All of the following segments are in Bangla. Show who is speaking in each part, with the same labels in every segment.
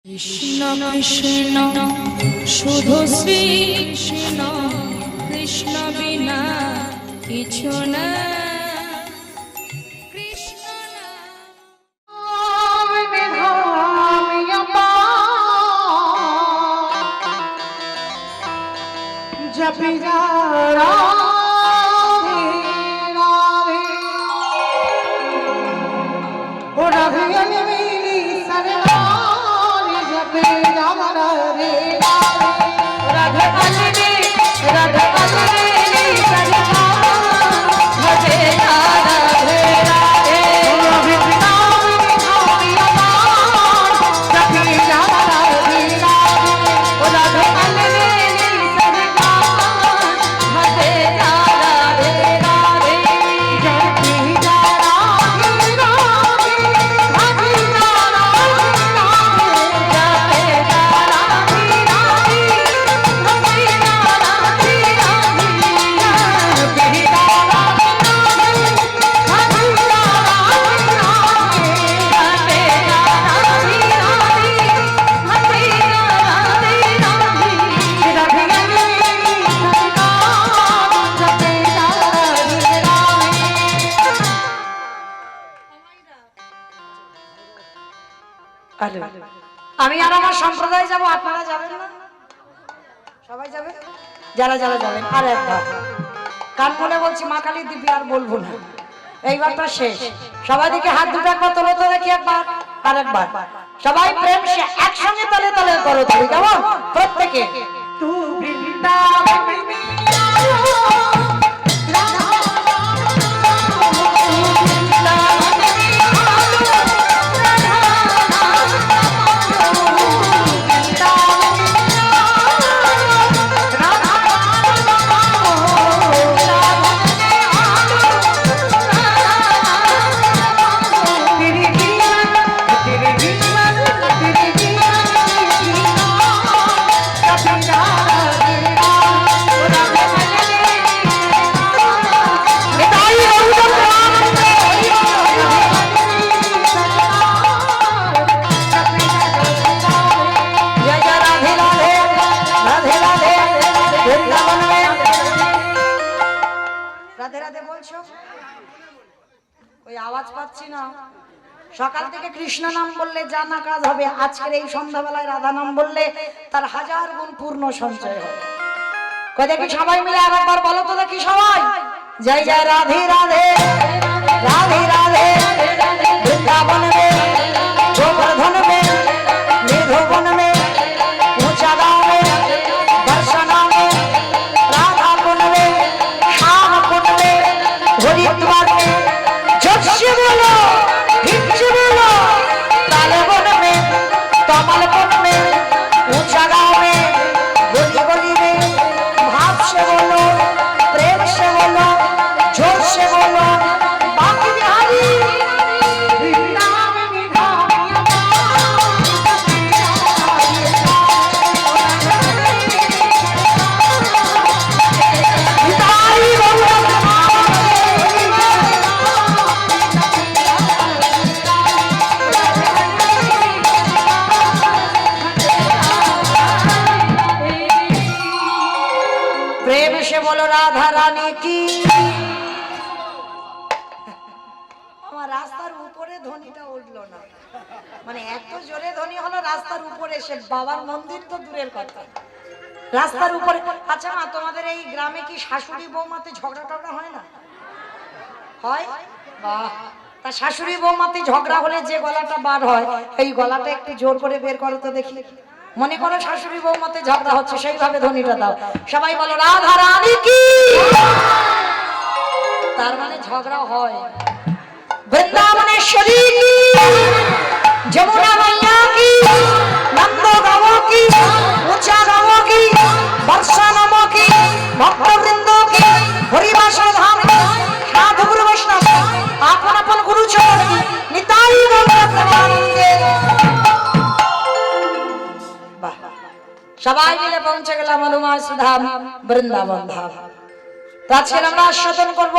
Speaker 1: কৃষ্ণ কৃষ্ণ শুধু শ্রী কৃষ্ণ, কৃষ্ণ বিনা কিছু না। কৃষ্ণ
Speaker 2: जपी जा राधे राधे ओ राधे मेरी सरदार जपी जा राधे राधे राधे मेरी सरदार जपी जा राधे राधे जपी जा राधे राधे ओ राधे আমি আর আমার সম্প্রদায় যাব, আপনারা যাবেন না? সবাই যাবে? যারা যারা যাবেন আর একবার কান বলে বলছি, মা কালী দিবি আর বলবো না, এইবারটা শেষ। সবাই দিকে হাত দুটো একবার তোলো তো দেখি, একবার আর একবার সবাই প্রেম সে একসঙ্গে তলে তলে করো তালি, কেমন? প্রত্যেকে তু বৃন্দাবন সকাল থেকে কৃষ্ণ নাম বললে যা না কাজ হবে, আজকের এই সন্ধ্যাবেলায় রাধা নাম বললে তার 1000 গুণ পূর্ণ সঞ্চয় হবে। কই দেখি সবাই মিলে আরেকবার বলো তো দেখি সবাই, জয় জয় রাধে রাধে রাধে রাধে বৃন্দাবন মে গোবর্ধন মে নিধুবন মে ऊंचा गांव में दर्शना में राधा कुंड में श्याम कुंड में हरिद्वार में जय बोलो बोलो ताले वन में कमल वन में ऊंचा गांव में गली गली में भाव से बोलो, प्रेम से बोलो, जोर से बोलो, बाकी बिहारी बोलो राधा रानी की। আমার রাস্তার উপরে ধ্বনিটা উঠলো না, মানে এত জোরে ধ্বনি হলো রাস্তার উপরে, সে বাবার মন্দির তো দূরের কথা, রাস্তার উপরে। আচ্ছা মা, তোমাদের এই গ্রামে কি শাশুড়ি বৌমাতে ঝগড়া টগড়া হয় না? হয়? বাহ, তা শাশুড়ি বৌমাতে ঝগড়া হলে যে গলাটা বার হয়, এই গলাটা একটু জোর করে বের করো তো দেখি। মনে করো শাশুড়ি বৌমাতে ঝগড়া হচ্ছে, সেইভাবে ধ্বনিটা দাও। সবাই বলো রাধা রানী কি। তার মানে ঝগড়া হয়। বৃন্দাবনেশ্বরী কি, যমুনা মাইয়া কি, নন্দ গাঁও কি, উঁচা গাঁও কি, বর্ষা নাম কি, ভক্তবৃন্দ কি, হরিবাসা ধাম কি, সাধু গুরু বৈষ্ণব আপন আপন গুরু চরণ কি, নিতাই গৌর প্রেমানন্দে। সবাই মিলে পৌঁছে গেলাম অনুমাস ধাম, বৃন্দাবন ধাম। তো আজকে আমরা আস্বাদন করব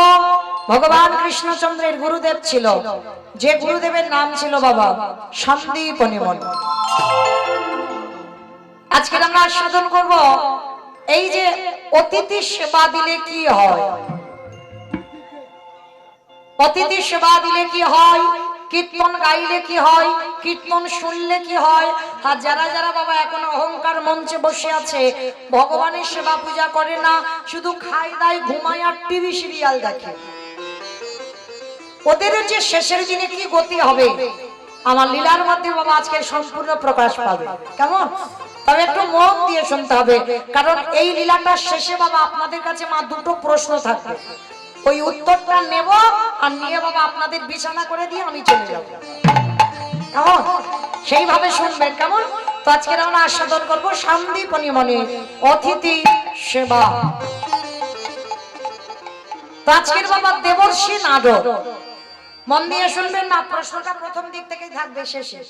Speaker 2: ভগবান কৃষ্ণচন্দ্রের গুরুদেব ছিল, যে গুরুদেবের নাম ছিল বাবা সন্দীপনী মনি। আজকে আমরা আস্বাদন করব এই যে অতিথি সেবা দিলে কি হয়, অতিথি সেবা দিলে কি হয়, কীর্তন গাইলে কি হয়, কীর্তন শুনলে কি হয়। আর যারা যারা বাবা এখন অহংকার মঞ্চে বসে আছে, ভগবানের সেবা পূজা করে না, শুধু খায় দায় ঘুমায় আর টিভি সিরিয়াল দেখে, ওদের যে শেষের দিনে কি গতি হবে আমার লীলার মধ্যে বাবা আজকে সম্পূর্ণ প্রকাশ পাবে। কেমন? তবে একটু মন দিয়ে শুনতে হবে, কারণ এই লীলাটার শেষে বাবা আপনাদের কাছে মা দুটো প্রশ্ন থাকবে, ওই উত্তরটা নেব আর নিয়ে বাবা আপনাদের বিছানা করে দিয়ে আমি চলে যাব। কেমন? সেইভাবে শুনবেন। কেমন? তো আজকে আমরা আস্বাদন করব সন্দীপনী মনির অতিথি সেবা। তো আজকের বাবা দেবর্ষী নারদ, মন দিয়ে শুনবেন না, প্রশ্নটা প্রথম দিক থেকেই থাকবে শেষে,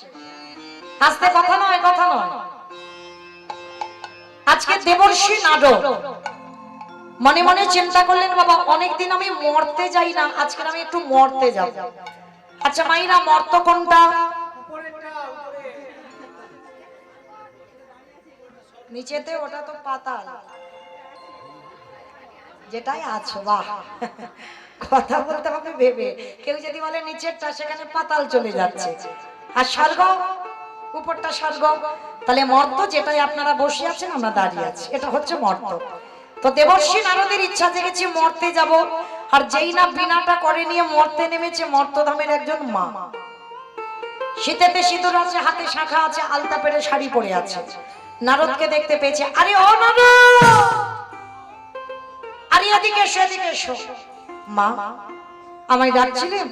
Speaker 2: আস্তে কথা নয়, কথা নয়। আজকে দেবর্ষী নারদ মনে মনে চিন্তা করলেন, বাবা অনেকদিন আমি মরতে যাই না, আজকে আমি একটু মরতে যাব। আচ্ছা মাইরা, মর্ত কোনটা? নিচেতে, ওটা তো পাতাল, যেটাই আছো। বাহ, কথা বলতে হবে ভেবে। কেউ যদি বলে নিচেরটা, সেখানে পাতাল চলে যাচ্ছে, আর স্বর্গ উপরটা স্বর্গ। তাহলে মর্ত যেটাই আপনারা বসে আছেন, আমরা দাঁড়িয়ে আছি, এটা হচ্ছে মর্ত। তো দেবর্ষী নারদের ইচ্ছা জেগেছে মর্তে যাব, আর যেই না বিনাটা করে নিয়ে মর্তে নেমেছে মর্তধামের একজন মা। শীতেতে সিঁদুর আছে, হাতে শাখা আছে, আলতা পেরে শাড়ি পরে আছে। নারদকে দেখতে পেয়েছে, আরে ও নারদ, আরে এদিকে এসো, এদিকে এসো। মা আমায় ডাকছিলেন?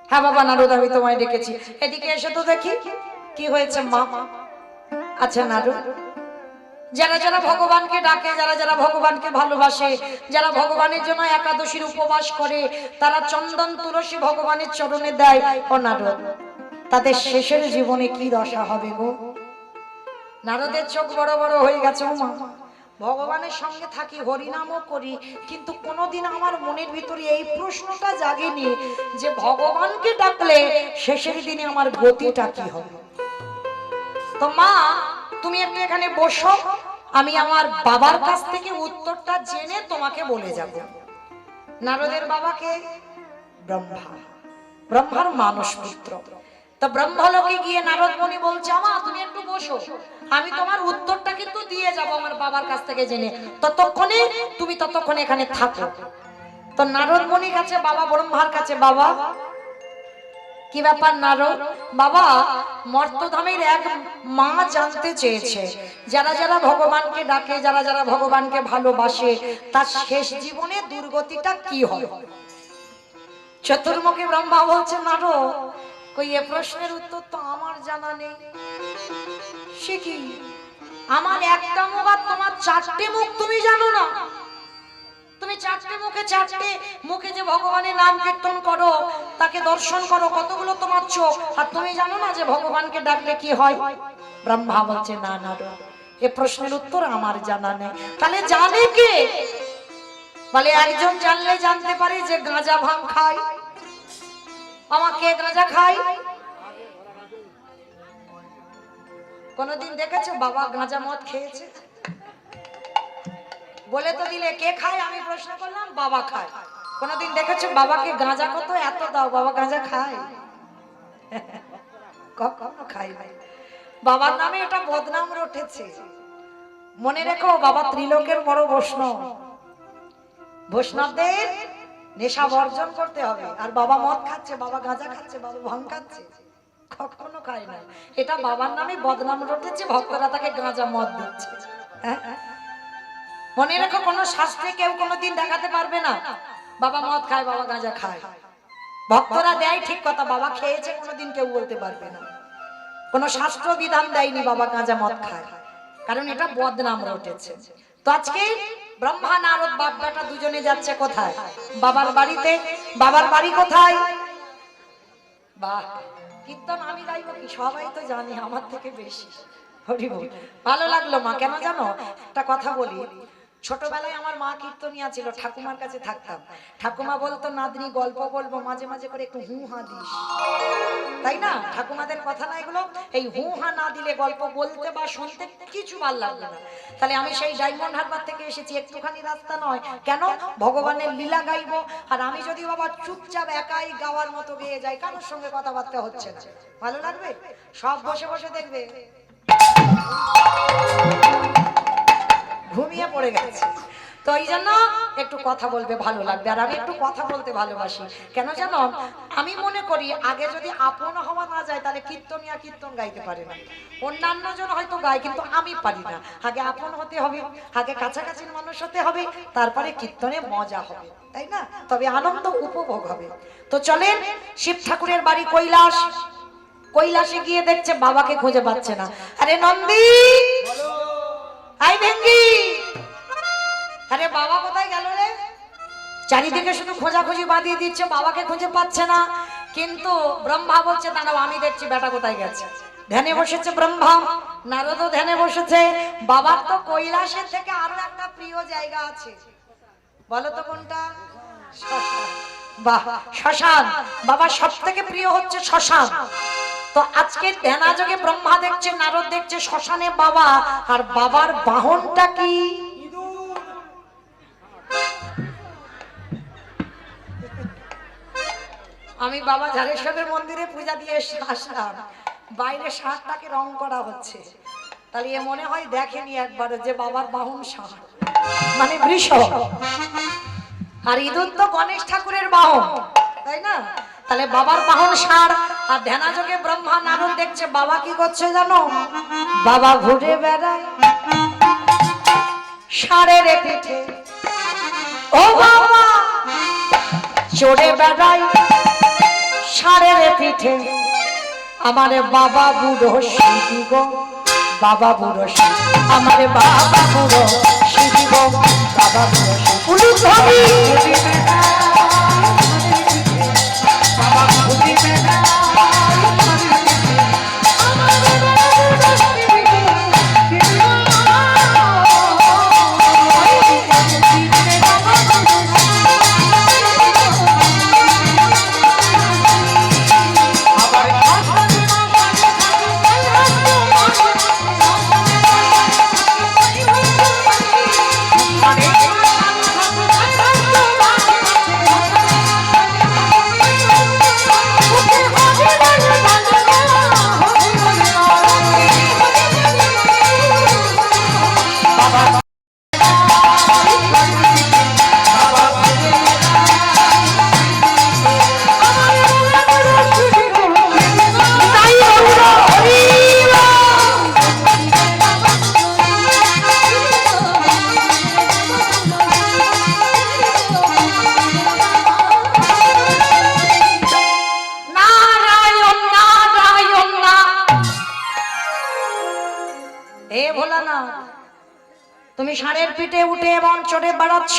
Speaker 2: হ্যাঁ বাবা নারদ, আমি তোমায় ডেকেছি। এদিকে এসে তো দেখি কি হয়েছে মা। আচ্ছা নারদ, যারা যারা ভগবানকে ডাকে, যারা যারা ভগবানকে ভালোবাসে, যারা ভগবানের জন্য একাদশীর উপবাস করে, তারা চন্দন তুলসী ভগবানের চরণে দেয়। ও নারদ, তাদের শেষের জীবনে কি দশা হবে গো? নারদের চোখ বড় বড় হয়ে গেছে। ও মা, ভগবানের সঙ্গে থাকি, হরিনামও করি, কিন্তু কোনোদিন আমার মনের ভিতরে এই প্রশ্নটা জাগেনি যে ভগবানকে ডাকলে শেষের দিনে আমার গতিটা কি হবে। তো মা তুমি একটু এখানে বসো, আমি আমার বাবার কাছ থেকে উত্তরটা জেনে তোমাকে বলে যাব। নারদের বাবাকে ব্রহ্মা, ব্রহ্মার মানস পুত্র। তো ব্রহ্মলোকে গিয়ে নারদ মুনি বলছে, আমা তুমি একটু বসো, আমি তোমার উত্তরটা কিন্তু দিয়ে যাব আমার বাবার কাছ থেকে জেনে, ততক্ষণে তুমি ততক্ষণে এখানে থাকো। তো নারদ মুনির কাছে বাবা ব্রহ্মার কাছে, বাবা কি ব্যাপার নারদ? বাবা মর্তধামের এক মা জানতে চেয়েছে, যারা যারা ভগবানকে ডাকে, যারা যারা ভগবানকে ভালোবাসে, তার শেষ জীবনে দুর্গতিটা কি হয়। চতুর্মুখী ব্রহ্মা বলছে, নারদ কই এ প্রশ্নের উত্তর তো আমার জানা নেই। সে কি, আমার একটা মুখ আর তোমার চারটে মুখ, তুমি জানো না? তুমি চারটে মুখে, চারটে মুখে যে ভগবানের নাম কীর্তন করো, তাকে দর্শন করো, কতগুলো তোমার চোখ, আর তুমি জানো না যে ভগবানকে ডাকলে কি হয়? ব্রহ্মা বলছে, না নারদ, এ প্রশ্নের উত্তর আমার জানা নেই। তাহলে জানে কে? বলে একজন জানলে জানতে পারে যে গাঁজা ভাঙ খায়। আমাকে গাঁজা খাই? কোনদিন দেখেছো বাবা গাঁজা মদ খেয়েছে? বলে তো দিলে কে খায়, আমি প্রশ্ন করলাম, বাবা খায়। কোনদিন দেখেছো বাবাকে গাঁজা কত এত দাও, বাবা গাঁজা খায়? কখনো খাই নাই। বাবার নামে এটা বদনাম রটেছে। মনে রেখো, বাবা ত্রিলোকের বড় বৈষ্ণব, বৈষ্ণবদের নেশা বর্জন করতে হবে। আর বাবা মদ খাচ্ছে, বাবা গাঁজা খাচ্ছে, বাবা ভাঙ খাচ্ছে, কখনো খায় না। এটা বাবার নামে বদনাম রটেছে, ভক্তরা তাকে গাঁজা মদ দিচ্ছে। মনে রেখো, কোন শাস্ত্রে কেউ কোনোদিন দেখাতে পারবে না বাবা মদ খায়, বাবা গাঁজা খায়। ভক্তরা দেয় ঠিক কথা, বাবা খেয়েছে কোনোদিন কেউ বলতে পারবে না। কোন শাস্ত্র বিধান দেয়নি বাবা গাঁজা মদ খায়, কারণ এটা বদনাম রটেছে। তো আজকে ব্রহ্মা নারদ বাপ বেটা দুজনে যাচ্ছে কোথায়? বাবার বাড়িতে। বাবার বাড়ি কোথায়? বাহ, কীর্তন আমি গাইবো কি? সবাই তো জানে আমার থেকে বেশি। হরি বল। ভালো লাগলো মা। কেন জানো? একটা কথা বলি, ছোটবেলায় আমার মা কীর্তনিয়া ছিল, ঠাকুমার কাছে থাকতাম। ঠাকুমা বলতো, নাতনি গল্প বলবো, মাঝে মাঝে করে একটু হু হা দিস, তাই না? ঠাকুমাদের কথা না এগুলো। এই হু হা না দিলে গল্প বলতে বা শুনতে কিছু ভাল লাগবে না। তাহলে আমি সেই ডায়মন্ড হারবার থেকে এসেছি, একটুখানি রাস্তা নয়, কেন? ভগবানের লীলা গাইবো। আর আমি যদি বাবা চুপচাপ একাই গাওয়ার মতো গেয়ে যাই, কারোর সঙ্গে কথাবার্তা হচ্ছে না, ভালো লাগবে? সব বসে বসে দেখবে ঘুমিয়ে পড়ে গেছে। তো এই জন্য একটু কথা বলবে, ভালো লাগবে। আর আমি একটু কথা বলতে ভালোবাসি, কেন জানো? আমি মনে করি আগে যদি আপন হওয়া না যায়, তাহলে কীর্তনিয়া কীর্তন গাইতে পারে না। অন্যান্য জন হয়তো গায়, কিন্তু আমি পারি না। আগে আপন হতে হবে, আগে কাছাকাছির মানুষ হতে হবে, তারপরে কীর্তনে মজা হবে, তাই না? তবে আনন্দ উপভোগ হবে। তো চলেন, শিব ঠাকুরের বাড়ি কৈলাস। কৈলাসে গিয়ে দেখছে বাবাকে খুঁজে পাচ্ছে না। আরে নন্দী, আই ভেঙ্গি, আরে বাবা কোথায় গেল রে? চারিদিকে শুধু খোঁজাখুঁজি বাঁধিয়ে দিচ্ছে, বাবাকে খুঁজে পাচ্ছে না। কিন্তু ব্রহ্মা বলছে, দাঁড়াও আমি দেখছি বেটা কোথায় গেছে। ধ্যানে বসেছে ব্রহ্মা, নারদও ধ্যানে বসেছে। বাবার তো কৈলাসের থেকে আরো একটা প্রিয় জায়গা আছে, বলো তো কোনটা? শ্মশান। বাহ, শ্মশান। বাবার সব থেকে প্রিয় হচ্ছে শ্মশান। তো আজকে ধ্যানাযোগে ব্রহ্মা দেখছে, নারদ দেখছে শ্মশানে বাবা। আর বাবার বাহনটা কি? আমি বাবা ঝাড়েশ্বরের মন্দিরে পূজা দিয়ে আসলাম, বাইরে ষাঁড়টাকে রং করা হচ্ছে। তাহলে এ মনে হয় দেখেনি একবার যে বাবার বাহন ষাঁড়, মানে বৃষ। আর ইঁদুর তো গণেশ ঠাকুরের বাহন, তাই না? তাহলে বাবার বাহন ষাঁড়। আর ধ্যানাযোগে ব্রহ্মা নারদ দেখছে বাবা কি করছে জানো? বাবা ঘুরে বেড়ায় ষাঁড়ের পিঠে, ও বাবা চড়ে বেড়ায় ষাঁড়ের পিঠে। আমার বাবা বুড়ো শিবি গো, বাবা বুড়ো শিব, আমার বাবা বুড়ো শিবি গো, বাবা বুড়ো শিব। উলুধ্বনি বাবা ঘুরে বেড়ায় তুমি ষাঁড়ের পিঠে উঠে এবং চড়ে বেড়াচ্ছ।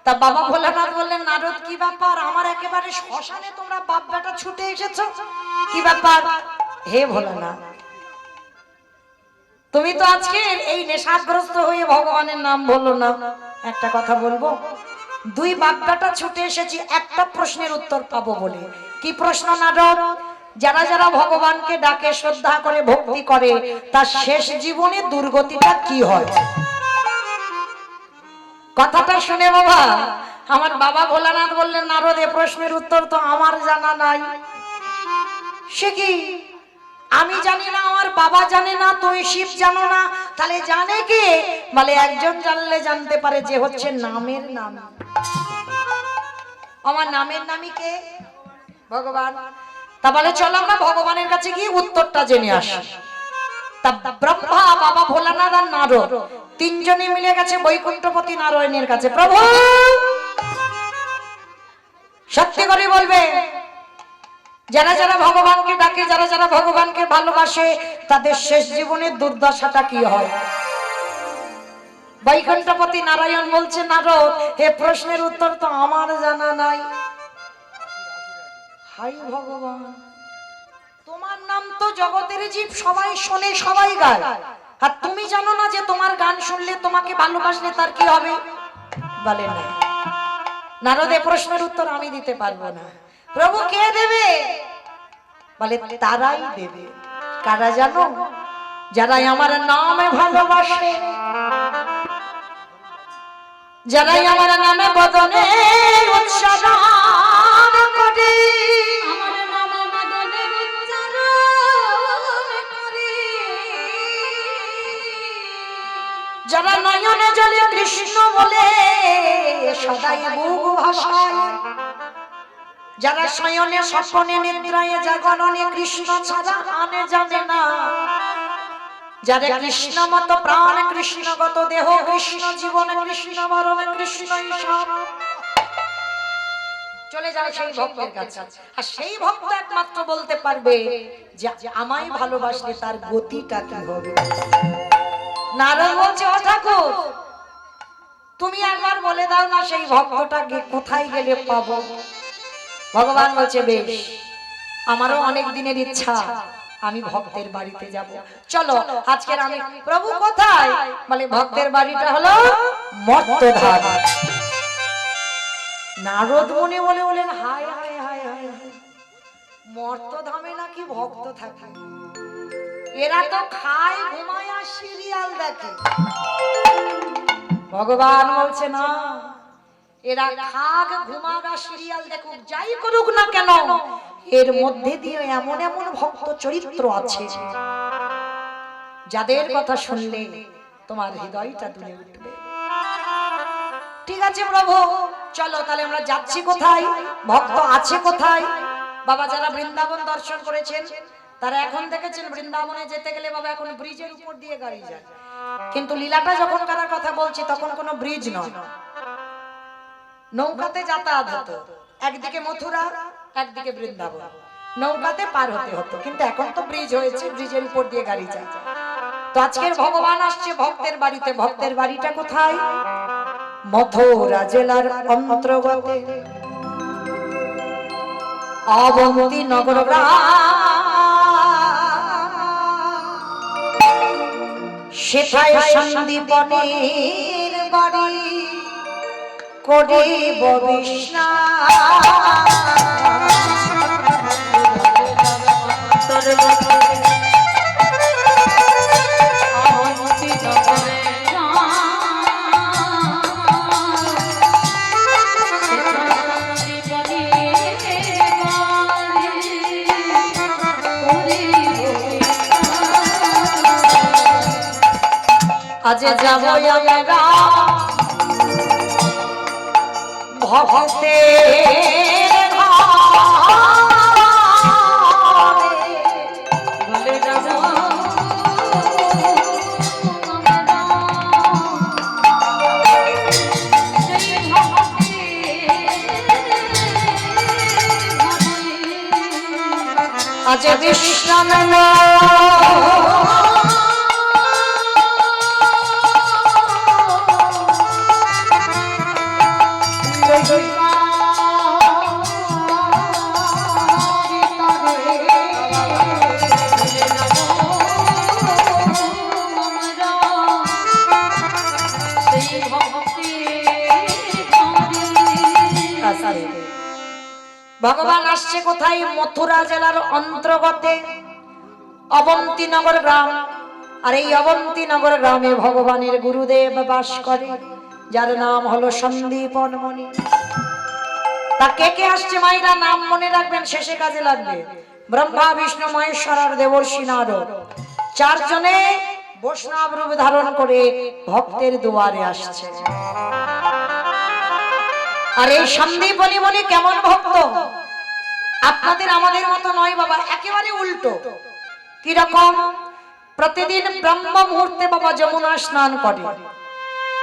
Speaker 2: তা বাবা ভোলানাথ বললেন, নারদ কি ব্যাপার? আমার একেবারে শ্মশানে তোমরা বাপ বেটা ছুটে এসেছো, কি ব্যাপার? হে ভোলানাথ, তুমি তো আজকে এই নেশাগ্রস্ত হয়ে ভগবানের নাম বললো না। একটা কথা বলবো, দুই বাপ বেটা ছুটে এসেছি একটা প্রশ্নের উত্তর পাবো বলে। কি প্রশ্ন নারদ? যারা যারা ভগবানকে ডাকে, শ্রদ্ধা করে, ভক্তি করে, তার শেষ জীবনে দুর্গতিটা কি হয়? কথাটা শুনে বাবা আমার বাবা ভোলানাথ বললেন, নারদ এ প্রশ্নের উত্তর তো আমার জানা নাই। সে কি? আমি জানি না, আমার বাবা জানে না, তুমি শিব জানো না, তাহলে জানে কে? বলে একজন জানলে জানতে পারে, যে হচ্ছে নামের নাম। আমার নামের নামই কে? ভগবান। তা বলে চলো আমরা ভগবানের কাছে গিয়ে উত্তরটা জেনে আসি। তা ব্রহ্মা, বাবা ভোলানাথ আর নারদ তিনজনে মিলে গেছে বৈকুণ্ঠপতি নারায়ণের কাছে। প্রভু সত্যি করে বলবে, যারা যারা ভগবানকে ডাকে, যারা যারা ভগবানকে ভালোবাসে, তাদের শেষ জীবনের দুর্দশাটা কি হয়? বৈকুণ্ঠপতি নারায়ণ বলছে, নারদ হে প্রশ্নের উত্তর তো আমার জানা নাই। হাই ভগবান, তোমার নাম তো জগতের জীব সবাই শোনে, সবাই গায়, আর তুমি জানো না যে তোমার গান শুনলে তোমাকে ভালোবাসলে তার কি হবে? বলে না। নারদে প্রশ্নের উত্তর আমি দিতে পারবো না। প্রভু কে দেবে? বলে তারাই দেবে। কারা জানো? যারা আমার নামে ভালোবাসে, যারাই আমার নামে বদনে উচ্চারণ করে,
Speaker 1: আমার নামে মদনে উচ্চারণ করে,
Speaker 2: যারা নয়নে জলে কৃষ্ণ বলে সদাই বুক ভাষায়, যারা শয়নে স্বপ্নে নিদ্রায় জাগরণে কৃষ্ণ ছাড়া আনে জানে না, যারা কৃষ্ণ মত প্রাণ কৃষ্ণগত দেহ কৃষ্ণ জীবন কৃষ্ণ মরণ কৃষ্ণ সব, চলে যাও সেই ভক্তের কাছে। আর সেই ভক্ত একমাত্র বলতে পারবে যে আমায় ভালোবাসলে তার গতিটা কি হবে। নারদ বলছে, ও ঠাকুর তুমি একবার বলে দাও না সেই ভক্তটাকে কোথায় গেলে পাবো। ভগবান বলছে, বেশ, আমারও অনেক দিনের ইচ্ছা, আমি ভক্তের বাড়িতে যাব, চলো আজকের আমি। প্রভু কোথায়? বলে ভক্তের বাড়িটা হলো মর্তধাম। নারদ মনে বলে বলেন, হায় হায় হায় হায়, মর্তধামে নাকি ভক্ত থাকে? এরা তো খায় ঘুমায় আর সিরিয়াল দেখে। ভগবান বলছে না, এরা খাক ঘুমাক আর সিরিয়াল দেখুক, যাই করুক না কেন, এর মধ্যে দিয়ে এমন এমন ভক্ত চরিত্র আছে যাদের কথা শুনলে তোমার হৃদয়টা দুলে উঠবে। ঠিক আছে প্রভু, চলো তাহলে আমরা যাচ্ছি কোথায়, ভক্ত আছে কোথায়। বাবা যারা বৃন্দাবন দর্শন করেছেন তারা এখন দেখেছেন বৃন্দাবনে যেতে গেলে বাবা এখন ব্রিজের উপর দিয়ে গাড়ি যায়, কিন্তু লীলাটা যখন করার কথা বলছি তখন কোনো ব্রিজ নয়, নৌকাতে যাতায়াত হতো। একদিকে মথুরা একদিকে বৃন্দাবন, নৌকাতে পার হতে হতো, কিন্তু এখন তো ব্রিজ হয়েছে, ব্রিজের উপর দিয়ে গাড়ি যায়। তো আজকের ভগবান আসছে ভক্তের বাড়িতে। ভক্তের বাড়িটা কোথায়? মথুরা জেলার অন্তর্গত অবন্তী নগর গ্রাম, সেথায় সন্দীপনের বাড়ি করিব আজ যাব আমরা ভক্তের ঘরে, যাব আজ বিশ্রাম ভগবান আসছে কোথায়? মথুরা জেলার অন্তর্গত অবন্তীনগর গ্রাম। আর এই অবন্তীনগর গ্রামে ভগবানের গুরুদেব বাস করে, যার নাম হলো সন্দীপন মুনি। তা কে কে আসছে মায়েরা নাম মনে রাখবেন, শেষে কাজে লাগবে। ব্রহ্মা বিষ্ণু মহেশ্বর আর দেবর্ষি নারদ, চারজনে বৈষ্ণব রূপ ধারণ করে ভক্তের দুয়ারে আসছে। আর এই সন্দীপনী মুনি কেমন ভক্ত? আপনাদের আমাদের মতো নয় বাবা, একেবারে উল্টো। কিরকম? প্রতিদিন ব্রহ্ম মুহূর্তে বাবা যমুনা স্নান করে।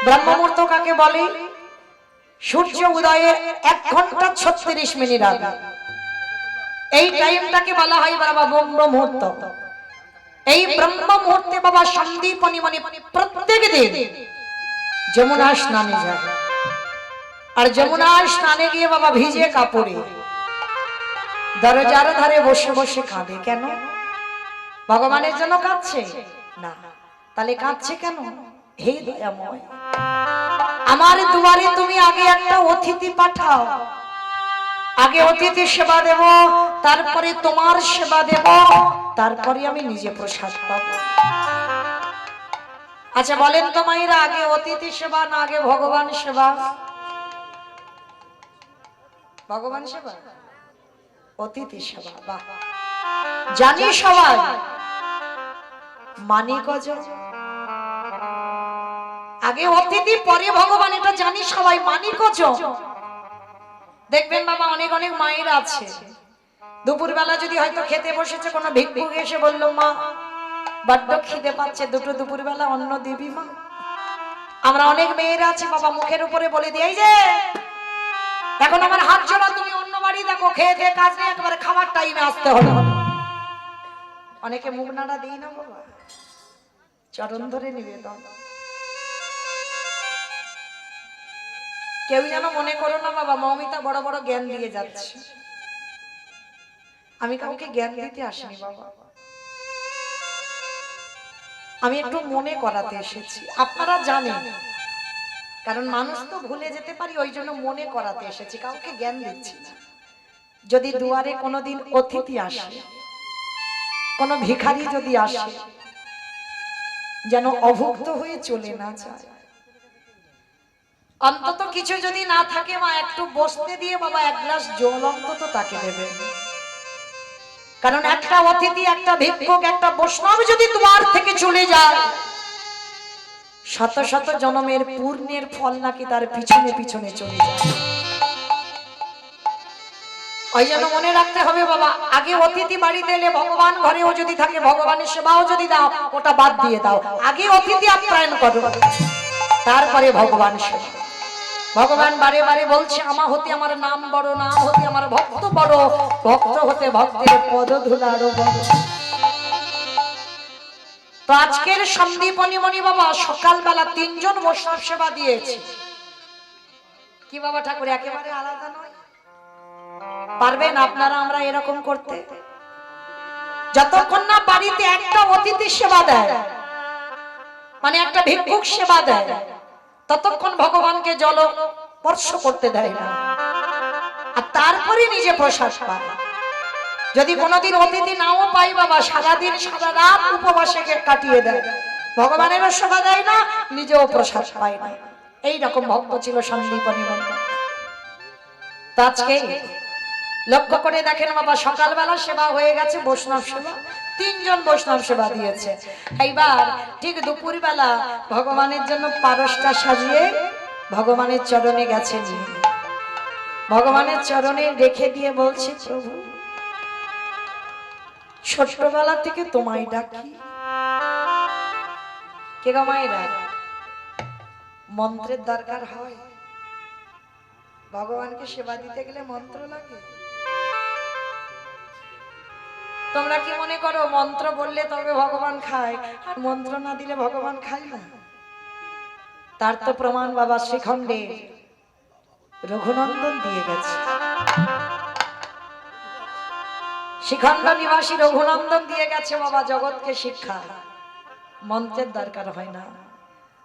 Speaker 2: ব্রহ্ম মুহূর্ত কাকে বলে? সূর্য উদয়ের 1 ঘন্টা 36 মিনিট আগে এই টাইমটাকে বলা হয় বাবা ব্রহ্ম মুহূর্ত। এই ব্রহ্ম মুহূর্তে বাবা সন্দীপনী মুনি প্রত্যেক দিন যমুনা স্নানে যায়। আর যমুনা স্নানে গিয়ে বাবা ভিজে কাপড়ে দরজার ধারে বসে বসে কাঁদে। কেন? ভগবানের জন্য কাঁদছে না, তাহলে কাঁদছে কেন? হে দয়াময়, আমার দুয়ারে তুমি আগে একটা অতিথি পাঠাও, আগে অতিথি সেবা দেব, তারপরে তোমার সেবা দেব, তারপরে আমি নিজে প্রসাদ পাবো। আচ্ছা বলেন তো মায়েরা, আগে অতিথি সেবা না আগে ভগবান সেবা? ভগবান সেবা, অতিথি সেবা। বাহ, জানি সবাই, মানি কজন? আগে অতিথি পরে ভগবান, এটা জানি সবাই, মানি কজন? দেখবেন বাবা অনেক অনেক মায়ের আছে, দুপুরবেলা যদি হয়তো খেতে বসেছে, কোনো ভিক্ষুক এসে বললো মা বড্ড খিদে পাচ্ছে, দুটো দুপুরবেলা অন্ন দিবি মা। আমরা অনেক মেয়েরা আছে বাবা মুখের উপরে বলে দিই, এই যে এখন আমার হাত জোড়া, তুমি অন্য বাড়ি দেখো, খেয়ে খেয়ে কাজ নেই, একেবারে খাবার টাইমে আসতে হলো। অনেকে মুখ নাড়া দিই না বাবা, চরণ ধরে নিবেদন। কেউ যেন মনে করো না বাবা মৌমিতা বড় বড় জ্ঞান দিয়ে যাচ্ছে, আমি কাউকে জ্ঞান দিতে আসিনি বাবা, আমি একটু মনে করাতে এসেছি। আপনারা জানেন, কারণ মানুষ তো ভুলে যেতে পারি, ওই জন্য মনে করাতে এসেছি, কাউকে জ্ঞান দিচ্ছি না। যদি দুয়ারে কোনোদিন অতিথি আসে, কোন ভিখারি যদি আসে, যেন অভুক্ত হয়ে চলে না যায়। অন্তত কিছু যদি না থাকে মা একটু বসতে দিয়ে বাবা এক গ্লাস জল অন্তত তাকে দেবেন। কারণ একটা অতিথি, একটা ভিক্ষুক, একটা বৈষ্ণব যদি দুয়ার থেকে চলে যায়, শত শত জন্মের পুণ্যের ফল নাকি তার পিছনে পিছনে চলে যায়। ওই জন্য মনে রাখতে হবে বাবা, আগে অতিথি বাড়িতে এলে ভগবান ঘরেও যদি থাকে, ভগবানের সেবাও যদি দাও, ওটা বাদ দিয়ে দাও, আগে অতিথি আপ্যায়ন করো, তারপরে ভগবান সেবা। ভগবান বারে বারে বলছে, আমা হতে আমার নাম বড়, নাম হতে আমার ভক্ত বড়, ভক্ত হতে ভক্তের পদধূলা আরো বড়। তো আজকের সন্দীপনী মণি বাবা সকালবেলা 3 জন বৈষ্ণব সেবা দিয়েছে। কি বাবা ঠাকুর একেবারে আলাদা নয়? পারবেন আপনারা আমরা এরকম করতে? যতক্ষণ না বাড়িতে একটা অতিথি সেবা দেয়, মানে একটা ভিক্ষুক সেবা দেয়, ততক্ষণ ভগবানকে জল স্পর্শ করতে দেয় না, আর তারপরে নিজে প্রসাদ পায়। যদি কোনোদিন অতিথি নাও পাই বাবা, সারাদিন সারা রাত উপবাসে কাটিয়ে দেয়, ভগবানেরও সেবা দেয় না, নিজেও প্রসাদ পায় না। এইরকম ভক্ত ছিল সন্দীপনী মন্ডল। তো আজকে লক্ষ্য করে দেখেন বাবা, সকালবেলা সেবা হয়ে গেছে, বৈষ্ণব সেবা 3 জন বৈষ্ণব সেবা দিয়েছে। এইবার ঠিক দুপুরবেলা ভগবানের জন্য পারসটা সাজিয়ে ভগবানের চরণে গেছে, ভগবানের চরণে রেখে দিয়ে বলছে, প্রভু ছোট্টবেলা থেকে তোমায় ডাকি। কে গো মায়েরা, মন্ত্রের দরকার হয়? ভগবানকে সেবা দিতে গেলে মন্ত্র লাগে? তোমরা কি মনে করো মন্ত্র বললে তবে ভগবান খায়, আর মন্ত্র না দিলে ভগবান খায় না? তার তো প্রমাণ বাবা শ্রীখণ্ডে রঘুনন্দন দিয়ে গেছে। শ্রীখণ্ড নিবাসী রঘুনন্দন দিয়ে গেছে বাবা জগৎকে শিক্ষা, মন্ত্রের দরকার হয় না।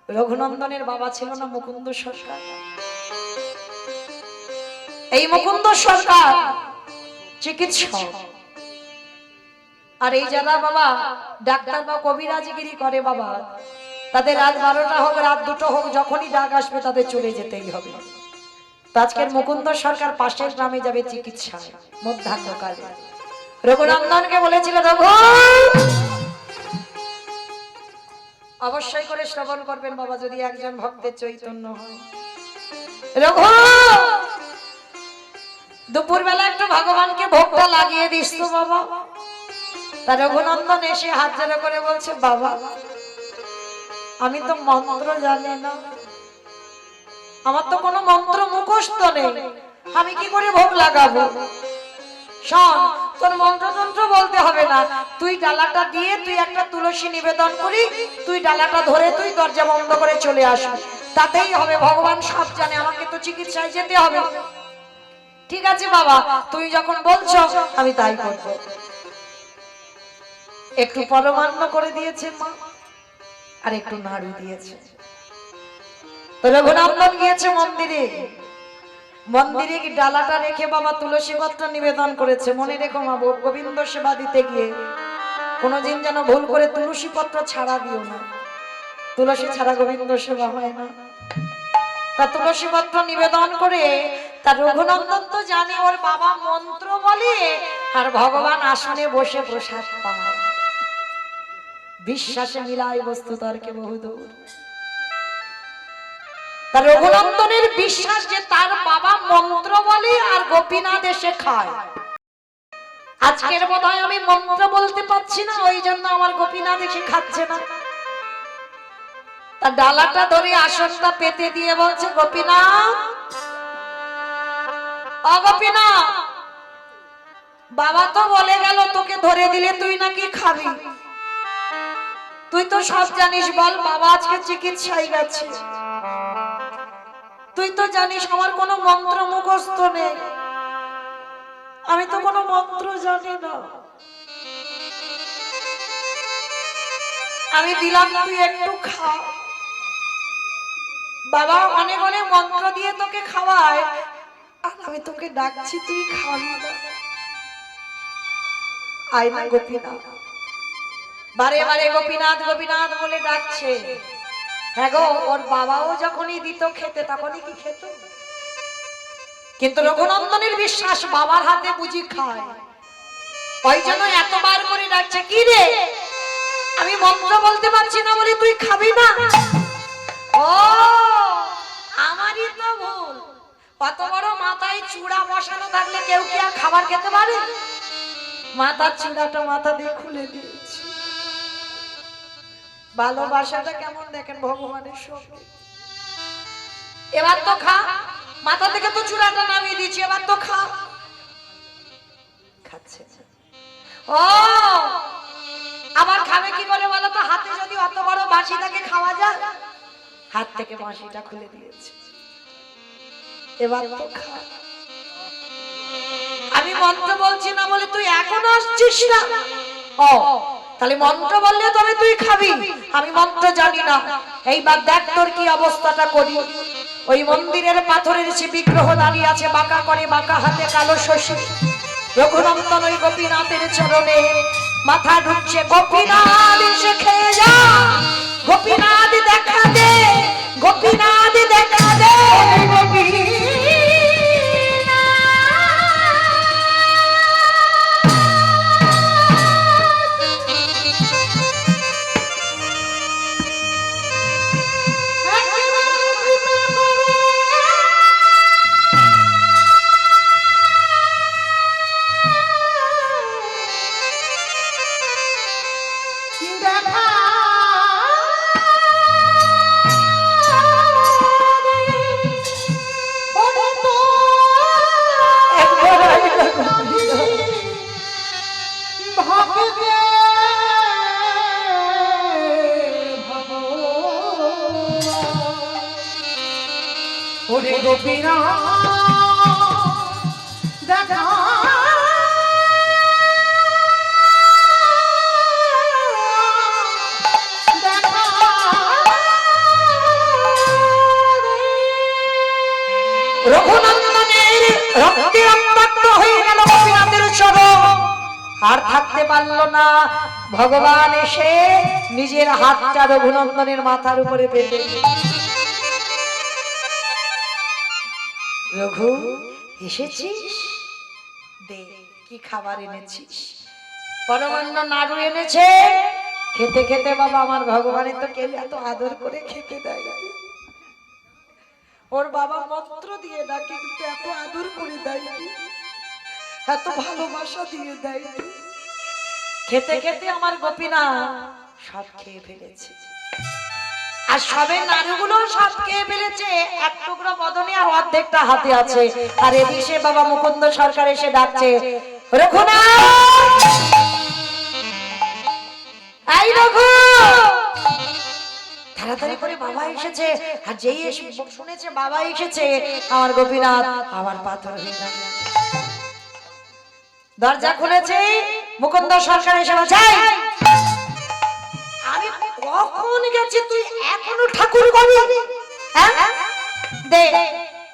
Speaker 2: রঘুনন্দনের বাবা ছিল না মুকুন্দ সরকার? এই মুকুন্দ সরকার চিকিৎসক, আর এই যারা বাবা ডাক্তার বা কবিরাজগিরি করে বাবা, তাদের রাত 12টা হোক রাত 2টো হোক, যখনই ডাক আসবে তাদের চলে যেতেই হবে। তো আজকের মুকুন্দ সরকার পাশের গ্রামে যাবে চিকিৎসা মধ্যাহ্নকালে। রঘুনন্দনকে বলেছিল, রঘু অবশ্যই করে শ্রবণ করবেন বাবা, যদি একজন ভক্তের চৈতন্য হয়। রঘু দুপুরবেলা একটু ভগবানকে ভোগটা লাগিয়ে দিস তো বাবা। তা রঘুনন্দন এসে হাত জোড় করে বলছে, বাবা আমি তো মন্ত্র জানি না, আমার তো কোনো মন্ত্র মুখস্থ নেই, আমি কি করে ভোগ লাগাবো? শোন, তোর মন্ত্রতন্ত্র বলতে হবে না, তুই ডালাটা দিয়ে তুই একটা তুলসী নিবেদন করি, তুই ডালাটা ধরে তুই দরজা বন্ধ করে চলে আসবি, তাতেই হবে। ভগবান সব জানে, আমাকে তো চিকিৎসায় যেতে হবে। ঠিক আছে বাবা, তুই যখন বলছো আমি তাই করবো। একটু পরমান্ন করে দিয়েছে মা, আর আর একটু নাড়ু দিয়েছে। তো রঘুনন্দন গিয়েছে মন্দিরে, মন্দিরে কি ডালাটা রেখে বাবা তুলসী পত্র নিবেদন করেছে। মনে রেখো মা, গোবিন্দ সেবা দিতে গিয়ে কোনোদিন যেন ভুল করে তুলসী পত্র ছাড়া দিও না, তুলসী ছাড়া গোবিন্দ সেবা হয় না। তা তুলসী পত্র নিবেদন করে তার রঘুনন্দন তো জানে ওর বাবা মন্ত্র বলে আর ভগবান আসনে বসে প্রসাদ পায়। বিশ্বাসে মিলায় বস্তু তর্কে বহুদূর। তার রঘুনন্দনের বিশ্বাস যে তার বাবা মন্ত্র বলে আর গোপীনাথ এসে খায়। আজকের বোধহয় আমি মন্ত্র বলতে পারছি না, ওই জন্য আমার গোপীনাথ এসে খাচ্ছে না। তার ডালাটা ধরে আসনটা পেতে দিয়ে বলছে, গোপীনাথ, অগোপীনাথ, বাবা তো বলে গেল তোকে ধরে দিলে তুই নাকি খাবি। তুই তো সব জানিস, বল বাবা আজকে চিকিৎসায় গেছে। তুই তো জানিস আমার কোনো মন্ত্র মুখস্থ নেই, আমি তো কোনো মন্ত্র জানি না। আমি দিলাম তুই একটু খা। বাবা অনেক অনেক মন্ত্র দিয়ে তোকে খাওয়ায় আর আমি তোকে ডাকছি তুই খাবি না। আয় না গোপীনাথ। বারে বারে গোপীনাথ গোপীনাথ বলে ডাকছে। হ্যাঁ গো, ওর বাবাও যখনই দিত খেতে তখনই কি খেত, কিন্তু রঘুনন্দনের বিশ্বাস বাবার হাতে বুঝি খায়, ওই জন্য এতবার করে ডাকছে। কি রে, আমি মন্ত্র বলতে পারছি না বলে তুই খাবি না? ও আমারই তো ভুল। কত বড় মাথায় চূড়া বসানো থাকলে কেউ কি আর খাবার খেতে পারে? মাথার চূড়াটা মাথা দিয়ে খুলে দিয়েছি। ভালোবাসাটা কেমন দেখেন ভগবানের সঙ্গে। এবার তো খা, মাথা থেকে তো চূড়াটা নামিয়ে দিয়েছি, এবার তো খা। খাচ্ছে। ও আবার খাবে কি করে বলো তো? হাতে যদি অত বড় বাঁশি থাকে খাওয়া যায়? হাত থেকে বাঁশিটা খুলে দিয়েছে, এবার তো খা। আমি মন্ত্র বলছি না বলে তুই এখনো আসছিস না? ও তাহলে মন্ত্র বললে তবে তুই খাবি, আমি মন্ত্র জানি না। এইবার দেখ তোর কি অবস্থাটা করি। ওই মন্দিরের পাথরের সে বিগ্রহ দাঁড়িয়ে আছে, বাঁকা করে, বাঁকা হাতে কালো শশী। রঘুনন্দন ওই গোপীনাথের চরণে মাথা ঢুকছে। গোপীনাথ এসে খেয়ে যা, গোপীনাথ দেখা দে, গোপীনাথ দেখা দে, রঘুনন্দনের রক্তে রক্তাক্ত হয়ে গেল গোপীনাথের চরণ। আর থাকতে পারল না, ভগবান এসে নিজের হাতটা রঘুনন্দনের মাথার উপরে পেতে। রঘু এসেছিস, দে কি খাবার এনেছিস? পরমান্ন নাড়ু এনেছে। খেতে খেতে বাবা আমার ভগবানের তো কেউ এত আদর করে খেতে দেয়। ওর বাবা মন্ত্র দিয়ে ডাকে কিন্তু এত আদর করে দেয়, এত ভালোবাসা দিয়ে দেয়। খেতে খেতে আমার গোপীনাথ সব খেয়ে ফেলেছে, আর সবের নাড়ুগুলো সব খেয়ে ফেলেছে। এক টুকরো বদনে আর অর্ধেকটা হাতে আছে। আর এদিকে বাবা মুকুন্দ সরকার এসে ডাকছে, রঘুনাথ, এই রঘু। তাড়াতাড়ি করে বাবা এসেছে, আর যেই এসে শুনেছে বাবা এসেছে, আমার গোপীনাথ আবার পাথর হয়ে গেল। দরজা খুলেছে, মুকুন্দ সরকার এসে বলছে, আমি কখন গেছে তুই এখনো ঠাকুর ঘরে? হ্যাঁ দে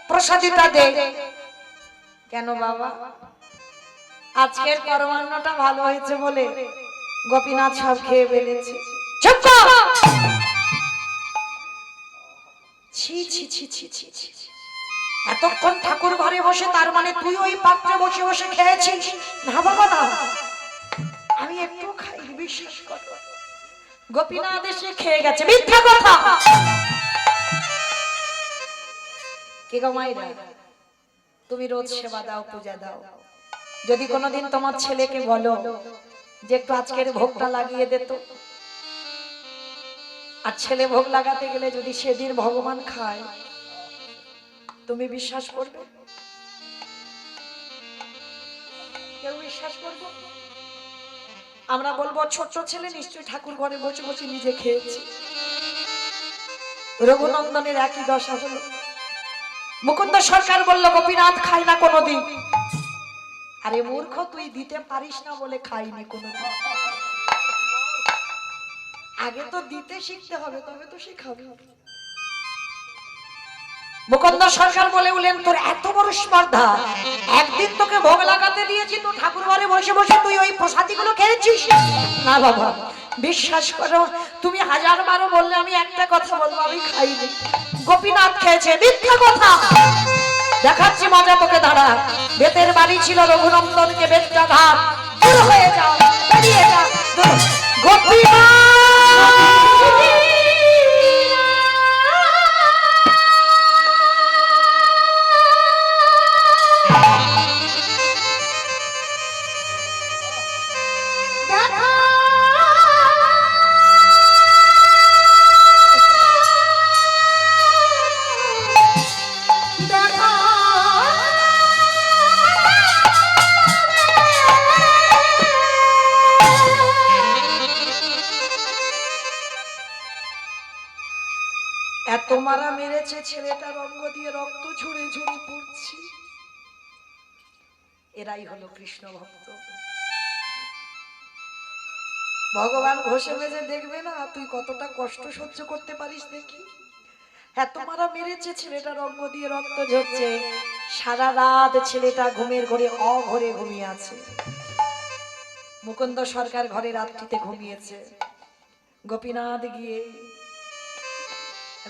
Speaker 2: প্রসাদীটা দে। কেন বাবা? আজকের পরমান্নটা ভালো হয়েছে বলে গোপীনাথ সব খেয়ে ফেলেছে। চুপ কর। ছি ছি ছি ছি ছি ছি। এতক্ষণ ঠাকুর ঘরে বসে, তার মানে তুই ওই পাত্রে বসে বসে খেয়েছিস? না বাবা না, আমি একটু খাই, বিশ্বাস কর। গোপীনাথ এসে খেয়ে গেছে। মিথ্যা কথা। কে গো মাইরা, তুমি রোজ সেবা দাও, পূজা দাও, যদি কোনোদিন তোমার ছেলেকে বলো যে একটু আজকের ভোগটা লাগিয়ে দিত, আর ছেলে ভোগ লাগাতে গেলে যদি সেদিন ভগবান খায়, তুমি বিশ্বাস করবে? কেউ বিশ্বাস করবে? আমরা বলবো ছোট ছেলে নিশ্চয়ই ঠাকুর ঘরে বসে বসে নিজে খেয়েছে। রঘুনন্দনের একই দশা হলো। মুকুন্দ সরকার বলল গোপীনাথ খায় না কোনোদিন। আরে মূর্খ, তুই দিতে পারিস না বলে খাইনি কোনোদিন। আগে তো দিতে শিখতে হবে, তবে তো শিখাবে। মুকুন্দ সরকার বলে উঠলেন, তোর এত বড় স্পর্ধা, একদিন তোকে ভোগ লাগাতে দিয়েছি, তো ঠাকুর ঘরে বসে বসে তুই ওই প্রসাদীগুলো খেয়েছিস? না বাবা, বিশ্বাস করো, তুমি হাজার বারো বললে আমি একটা কথা বলবো, আমি খাইনি, গোপীনাথ খেয়েছে। মিথ্যা কথা। দেখাচ্ছি মজা তোকে, দাঁড়া। বেতের বাড়ি ছিল রঘুনন্দনকে বেতটা ঘাট, দূর হয়ে যাও, বেরিয়ে যা। গোপীনাথ এত মারা মেরেছে, ছেলেটার অঙ্গ দিয়ে রক্ত ঝরে ঝরে পড়ছে। এরাই হলো কৃষ্ণ ভক্ত। ভগবান ঘষে মেজে দেখবে না তুই কতটা কষ্ট সহ্য করতে পারিস দেখি। এত মারা মেরেছে, ছেলেটার অঙ্গ দিয়ে রক্ত ঝরছে, সারা রাত ছেলেটা ঘুমের ঘরে অঘরে ঘুমিয়ে আছে। মুকুন্দ সরকার ঘরে রাত্রিতে ঘুমিয়েছে। গোপীনাথ গিয়ে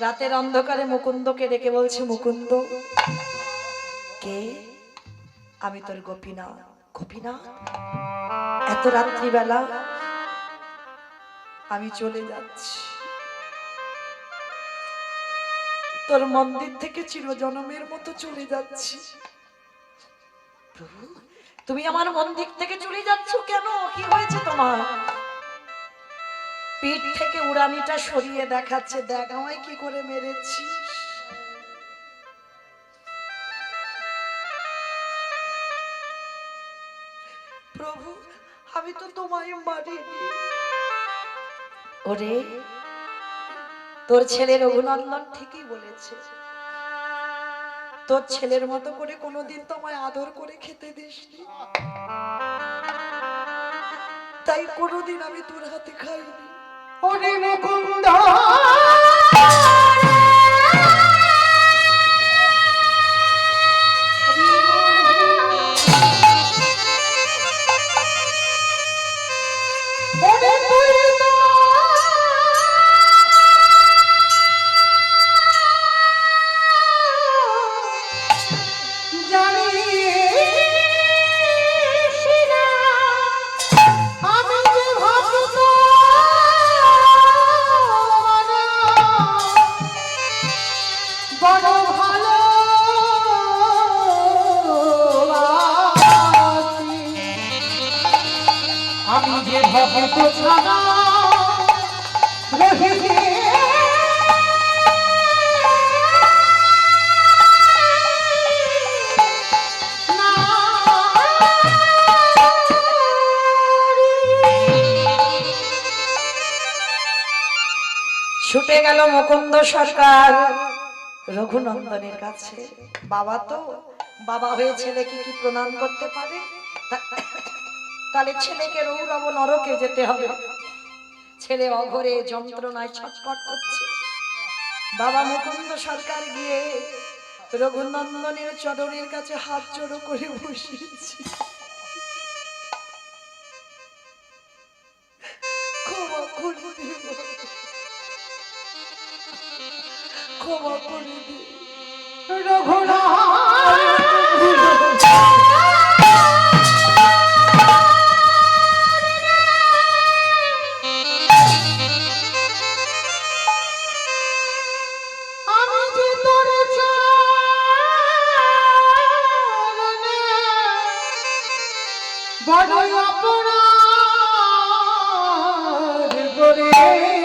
Speaker 2: রাতের অন্ধকারে মুকুন্দকে ডেকে বলছে, মুকুন্দ। কে? আমি তোর গোপীনাথ। গোপীনাথ, এত রাত্রিবেলা? আমি চলে যাচ্ছি, তোর মন্দির থেকে চিরজনমের মতো চলে যাচ্ছি। প্রভু, তুমি আমার মন্দির থেকে চলে যাচ্ছ কেন? কি হয়েছে তোমার? পিঠ থেকে উড়ানিটা সরিয়ে দেখাচ্ছে, দেখ আমায় কি করে মেরেছি। প্রভু, আমি তো তোমায় মারিনি। ওরে, তোর ছেলে রঘুনন্দন ঠিকই বলেছে, তোর ছেলের মতো করে কোনোদিন তোমায় আদর করে খেতে দিসনি, তাই কোনোদিন আমি তোর হাতে খাইনি।
Speaker 1: ওরে মুকুন্দ, আমি যে ভক্ত ছাড়া রহিতে না।
Speaker 2: ছুটে গেল মুকুন্দ সরকার রঘুনন্দনের কাছে। বাবা তো বাবা হয়ে ছেলেকে কি প্রণাম করতে পারে? তাহলে ছেলেকে রৌরব নরকে যেতে হবে। ছেলে অঘরে যন্ত্রণায় ছটফট করছে। বাবা মুকুন্দ সরকার গিয়ে রঘুনন্দনের চরণের কাছে হাত জড়ো করে বসিয়েছি। ক্ষমা করে দিও, ক্ষমা করে দিও
Speaker 1: আমি যে তোর চরণে বড় অপরাধ করেছি।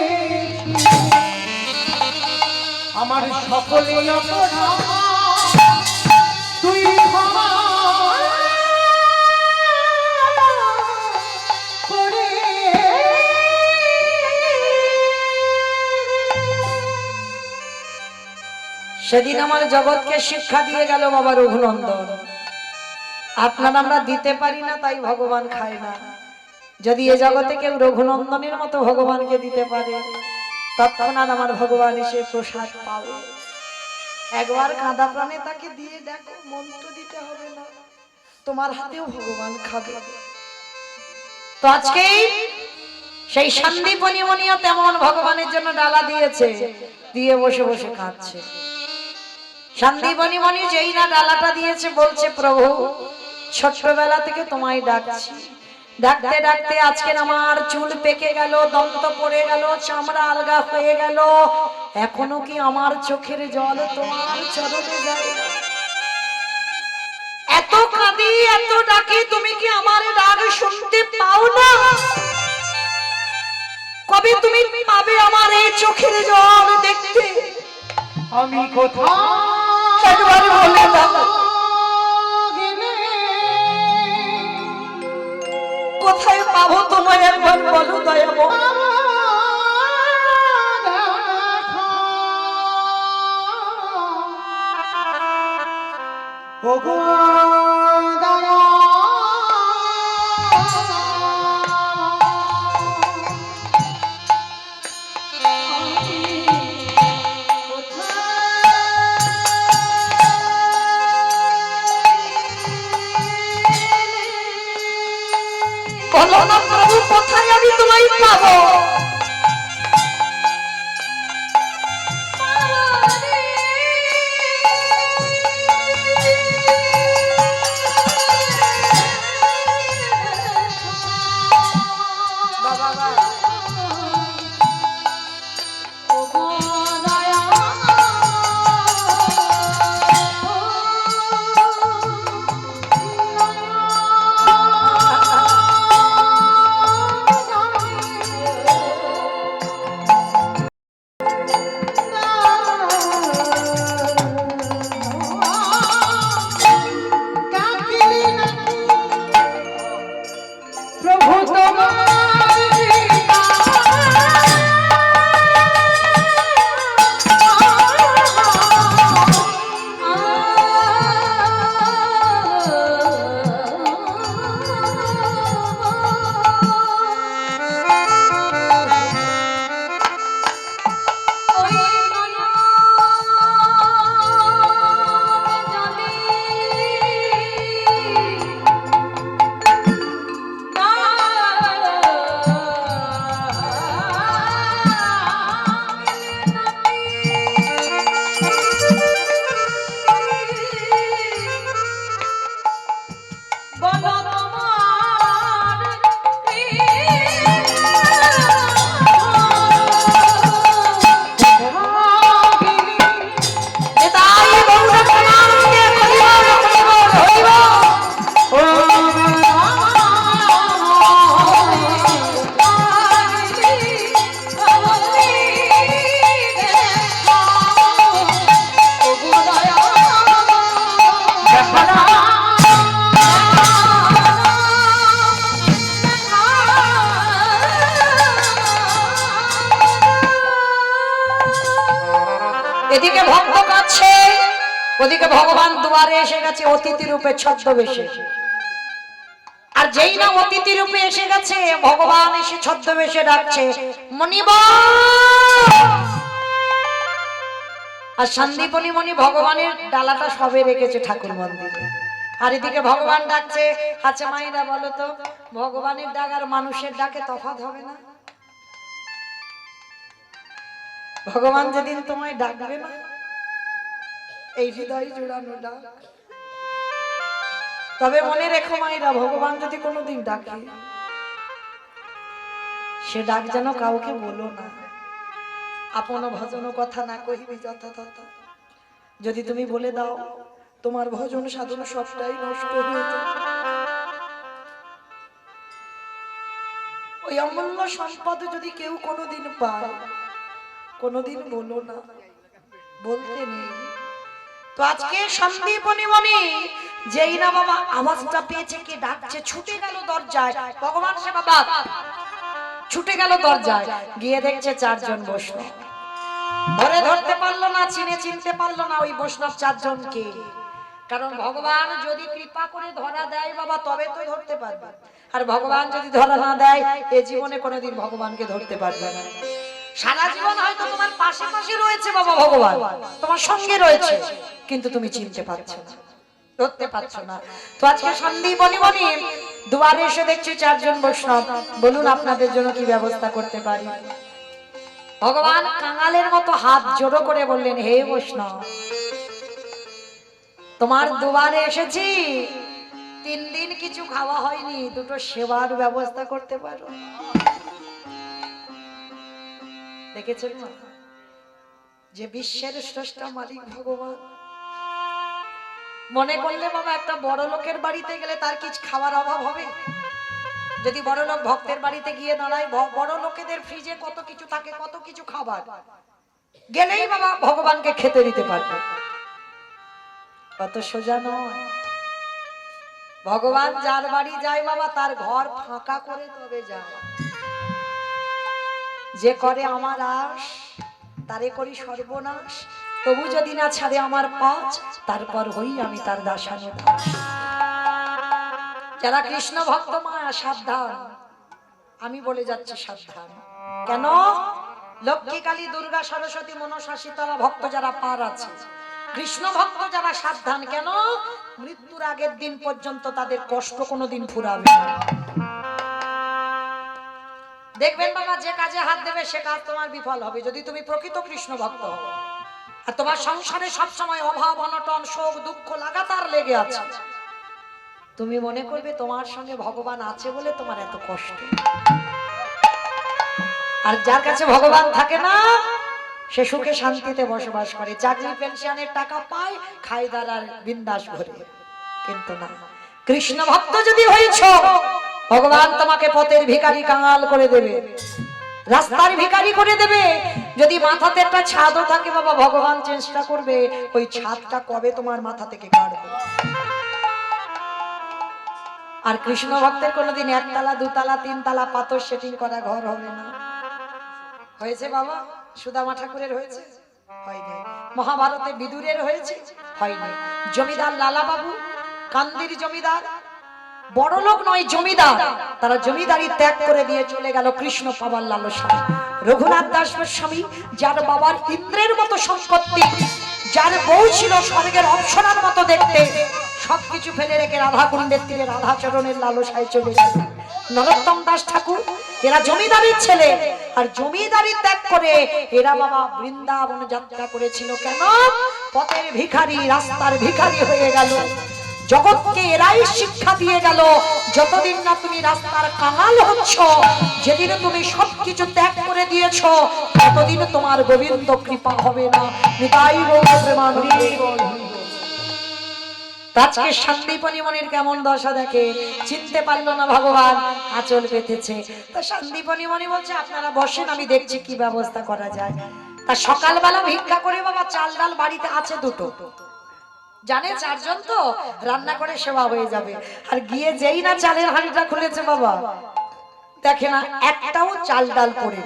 Speaker 1: আমার সকলে অপরাধ তুই ক্ষমা করে।
Speaker 2: সেদিন আমার জগৎকে শিক্ষা দিয়ে গেল বাবা রঘুনন্দন। আপনারা আমরা দিতে পারি না, তাই ভগবান খায় না। যদি এ জগতে কেউ রঘুনন্দনের মতো ভগবানকে দিতে পারে, তৎক্ষণাৎ আমার ভগবান এসে প্রসাদ পাবে। একবার কাঁদা প্রাণে তাকে দিয়ে দেখো, মন্ত্র দিতে হবে না, তোমার হাতেও ভগবান খাবে। তো আজকে সেই সন্দীপনী মনিও তেমন ভগবানের জন্য ডালা দিয়েছে, দিয়ে বসে বসে কাঁদছে। সন্দীপনী মনি যেই না ডালাটা দিয়েছে, বলছে প্রভু ছোট্টবেলা থেকে তোমায় ডাকছি, ডাকতে ডাকতে আজকে আমার চুল পেকে গেল, দন্ত পড়ে গেল, চামড়া আলগা হয়ে গেল, এখনো কি আমার চোখের জল তোমার চরণে যায় না? এত কাঁদি, এত ডাকি, তুমি কি আমার ডাক শুনতে পাও না? কবে তুমি পাবে আমার এই চোখের জল দেখতে?
Speaker 1: আমি কোথায়
Speaker 2: একবার বলে দাও,
Speaker 1: গেলে
Speaker 2: কোথায় পাবো তোমায় একবার বলো দয়াময়।
Speaker 1: ওগো দয়া
Speaker 2: বলো না প্রভু, কোথায় আমি তোমায় পাবো?
Speaker 1: প্রভু তোমার
Speaker 2: এদিকে ভক্ত কাছে, ওদিকে ভগবান দুয়ারে এসে গেছে অতিথি রূপে ছদ্মবেশে। আর যেই না অতিথি রূপে এসে গেছে, ভগবান এসে ছদ্মবেশে ডাকছে মণিব। আর সন্দীপনী মণি ভগবানের ডালাটা সবে রেখেছে ঠাকুর মন্দিরে, আর এদিকে ভগবান ডাকছে। আচ্ছা মায়েরা বলো তো, ভগবানের ডাক আর মানুষের ডাকে তফাৎ হবে না? ভগবান যেদিন তোমায় ডাকবে না, এই হৃদয় জোড়ানো ডাক, তবে মনে রেখো মায়েরা, ভগবান যদি কোনোদিন ডাকে, সে ডাক যেন কাউকে বলো না। আপন ভজন কথা না কহিবি যথাযথ। যদি তুমি বলে দাও, তোমার ভজন সাধন সবটাই নষ্ট হয়ে যাবে। ওই অমূল্য সম্পদ যদি কেউ কোনোদিন পায়, কোনোদিন বলো না, বলতে নেই। তো আজকে সন্দীপনী মণি যেই না বাবা আওয়াজটা পেয়েছে, কে ডাকছে, ছুটে গেল দরজায়। ভগবান সে বাবা ছুটে গেল দরজায়, গিয়ে দেখছে চারজন বৈষ্ণব। ধরে ধরতে পারলো না, চিনতে পারলো না ওই বৈষ্ণব চারজনকে। কারণ ভগবান যদি কৃপা করে ধরা দেয় বাবা, তবে তো ধরতে পারবে। আর ভগবান যদি ধরা না দেয়, এ জীবনে কোনোদিন ভগবানকে ধরতে পারবে না। সারা জীবন হয়তো তোমার পাশে পাশে রয়েছে বাবা ভগবান, তোমার সঙ্গে রয়েছে, কিন্তু তুমি চিনতে পারছো না, ধরতে পারছো না। তো আজকে সন্দীপনী মণি দুয়ারে এসে দেখছি চারজন বৈষ্ণব। বলুন আপনাদের জন্য কি ব্যবস্থা করতে পারি? ভগবান কাঙালের মতো হাত জোড়ো করে বললেন, হে বৈষ্ণব, তোমার দুয়ারে এসেছি, 3 দিন কিছু খাওয়া হয়নি, দুটো সেবার ব্যবস্থা করতে পারো? দেখেছেন না যে বিশ্বের স্রষ্টা মালিক ভগবান, মনে করলে বাবা একটা বড় লোকের বাড়িতে গেলে তার কিছু খাওয়ার অভাব হবে? যদি বড় লোক ভক্তের বাড়িতে গিয়ে দাঁড়ায়, বড় লোকেদের ফ্রিজে কত কিছু থাকে, কত কিছু খাবার, গেলেই বাবা ভগবানকে খেতে দিতে পারবে। কত সোজা নয়। ভগবান যার বাড়ি যায় বাবা, তার ঘর ফাঁকা করে তবে যায়। যে করে আমার আশ, তারে করি সর্বনাশ, তবু যদি না ছাড়ে আমার পাঁচ, তারপর হই আমি তার দাসানো দাস। যারা কৃষ্ণ ভক্ত মায়া সাবধান, আমি বলে যাচ্ছি সাবধান। কেন? লক্ষ্মী, কালী, দুর্গা, সরস্বতী, মনসা, শীতলা ভক্ত যারা পার আছে, কৃষ্ণ ভক্ত যারা সাবধান। কেন? মৃত্যুর আগের দিন পর্যন্ত তাদের কষ্ট কোনোদিন ফুরাবে না। দেখবেন বাবা, যে কাজে হাত দেবে সে কাজ তোমার বিফল হবে, যদি তুমি প্রকৃত কৃষ্ণ ভক্ত হও। আর তোমার সংসারে সবসময় অভাব, অনটন, শোক, দুঃখ লাগাতার লেগে আছে, তুমি মনে করবে তোমার সঙ্গে ভগবান আছে বলে তোমার এত কষ্ট। আর যার কাছে ভগবান থাকে না, সে সুখে শান্তিতে বসবাস করে, চাকরি পেনশনের টাকা পায়, খায় দাঁড়ার বিন্দাস ভরে। কিন্তু না, কৃষ্ণ ভক্ত যদি হয়েছো, ভগবান তোমাকে পথের ভিখারি কাঙাল করে দেবে, রাস্তার ভিখারি করে দেবে। যদি মাথাতে একটা ছাদও থাকে বাবা, ভগবান চেষ্টা করবে ওই ছাদটা কবে তোমার মাথা থেকে কাটবে। আর কৃষ্ণ ভক্তের কোনোদিন 1 তলা 2 তলা 3 তলা পাথর সেটিং করা ঘর হবে না। হয়েছে বাবা? সুদামা ঠাকুরের হয়েছে? হয়নি। মহাভারতে বিদুরের হয়েছে? হয়নি। জমিদার লালা বাবু, কান্দির জমিদার, বড় লোক নয় জমিদার, তারা জমিদারি ত্যাগ করে দিয়ে চলে গেল কৃষ্ণ পাবার লালসায়। রঘুনাথ দাস গোস্বামী, যার বাবার ইন্দ্রের মতো সম্পত্তি, যার বউ ছিল স্বর্গের অপ্সরার মতো দেখতে, সবকিছু ফেলে রেখে রাধা কুণ্ডের তীরে রাধা চরণের লালসায় চলে গেল। নরোত্তম দাস ঠাকুর, এরা জমিদারির ছেলে, আর জমিদারি ত্যাগ করে এরা বাবা বৃন্দাবন যাত্রা করেছিল। কেন? পথের ভিখারি, রাস্তার ভিখারি হয়ে গেল। জগৎকে এরাই শিক্ষা দিয়ে গেল, যতদিন না তুমি রাস্তার কাঙাল হচ্ছ, যেদিন তুমি সবকিছু ত্যাগ করে দিয়েছ, ততদিন তোমার গোবিন্দ কৃপা হবে না। নিতাই গৌর প্রেমানন্দে। আজকে সন্দীপনী মনির কেমন দশা দেখে, চিনতে পারলো না ভগবান, আঁচল পেতেছে। তা সন্দীপনী মনি বলছে, আপনারা বসেন, আমি দেখছি কি ব্যবস্থা করা যায়। তা সকালবেলা ভিক্ষা করে বাবা চাল ডাল বাড়িতে আছে দুটো, জানে 4 জন তো রান্না করে সেবা হয়ে যাবে। আর গিয়ে যেই না চালের হাঁড়িটা খুলেছে বাবা, দেখে না একটাও চাল ডাল পড়ে।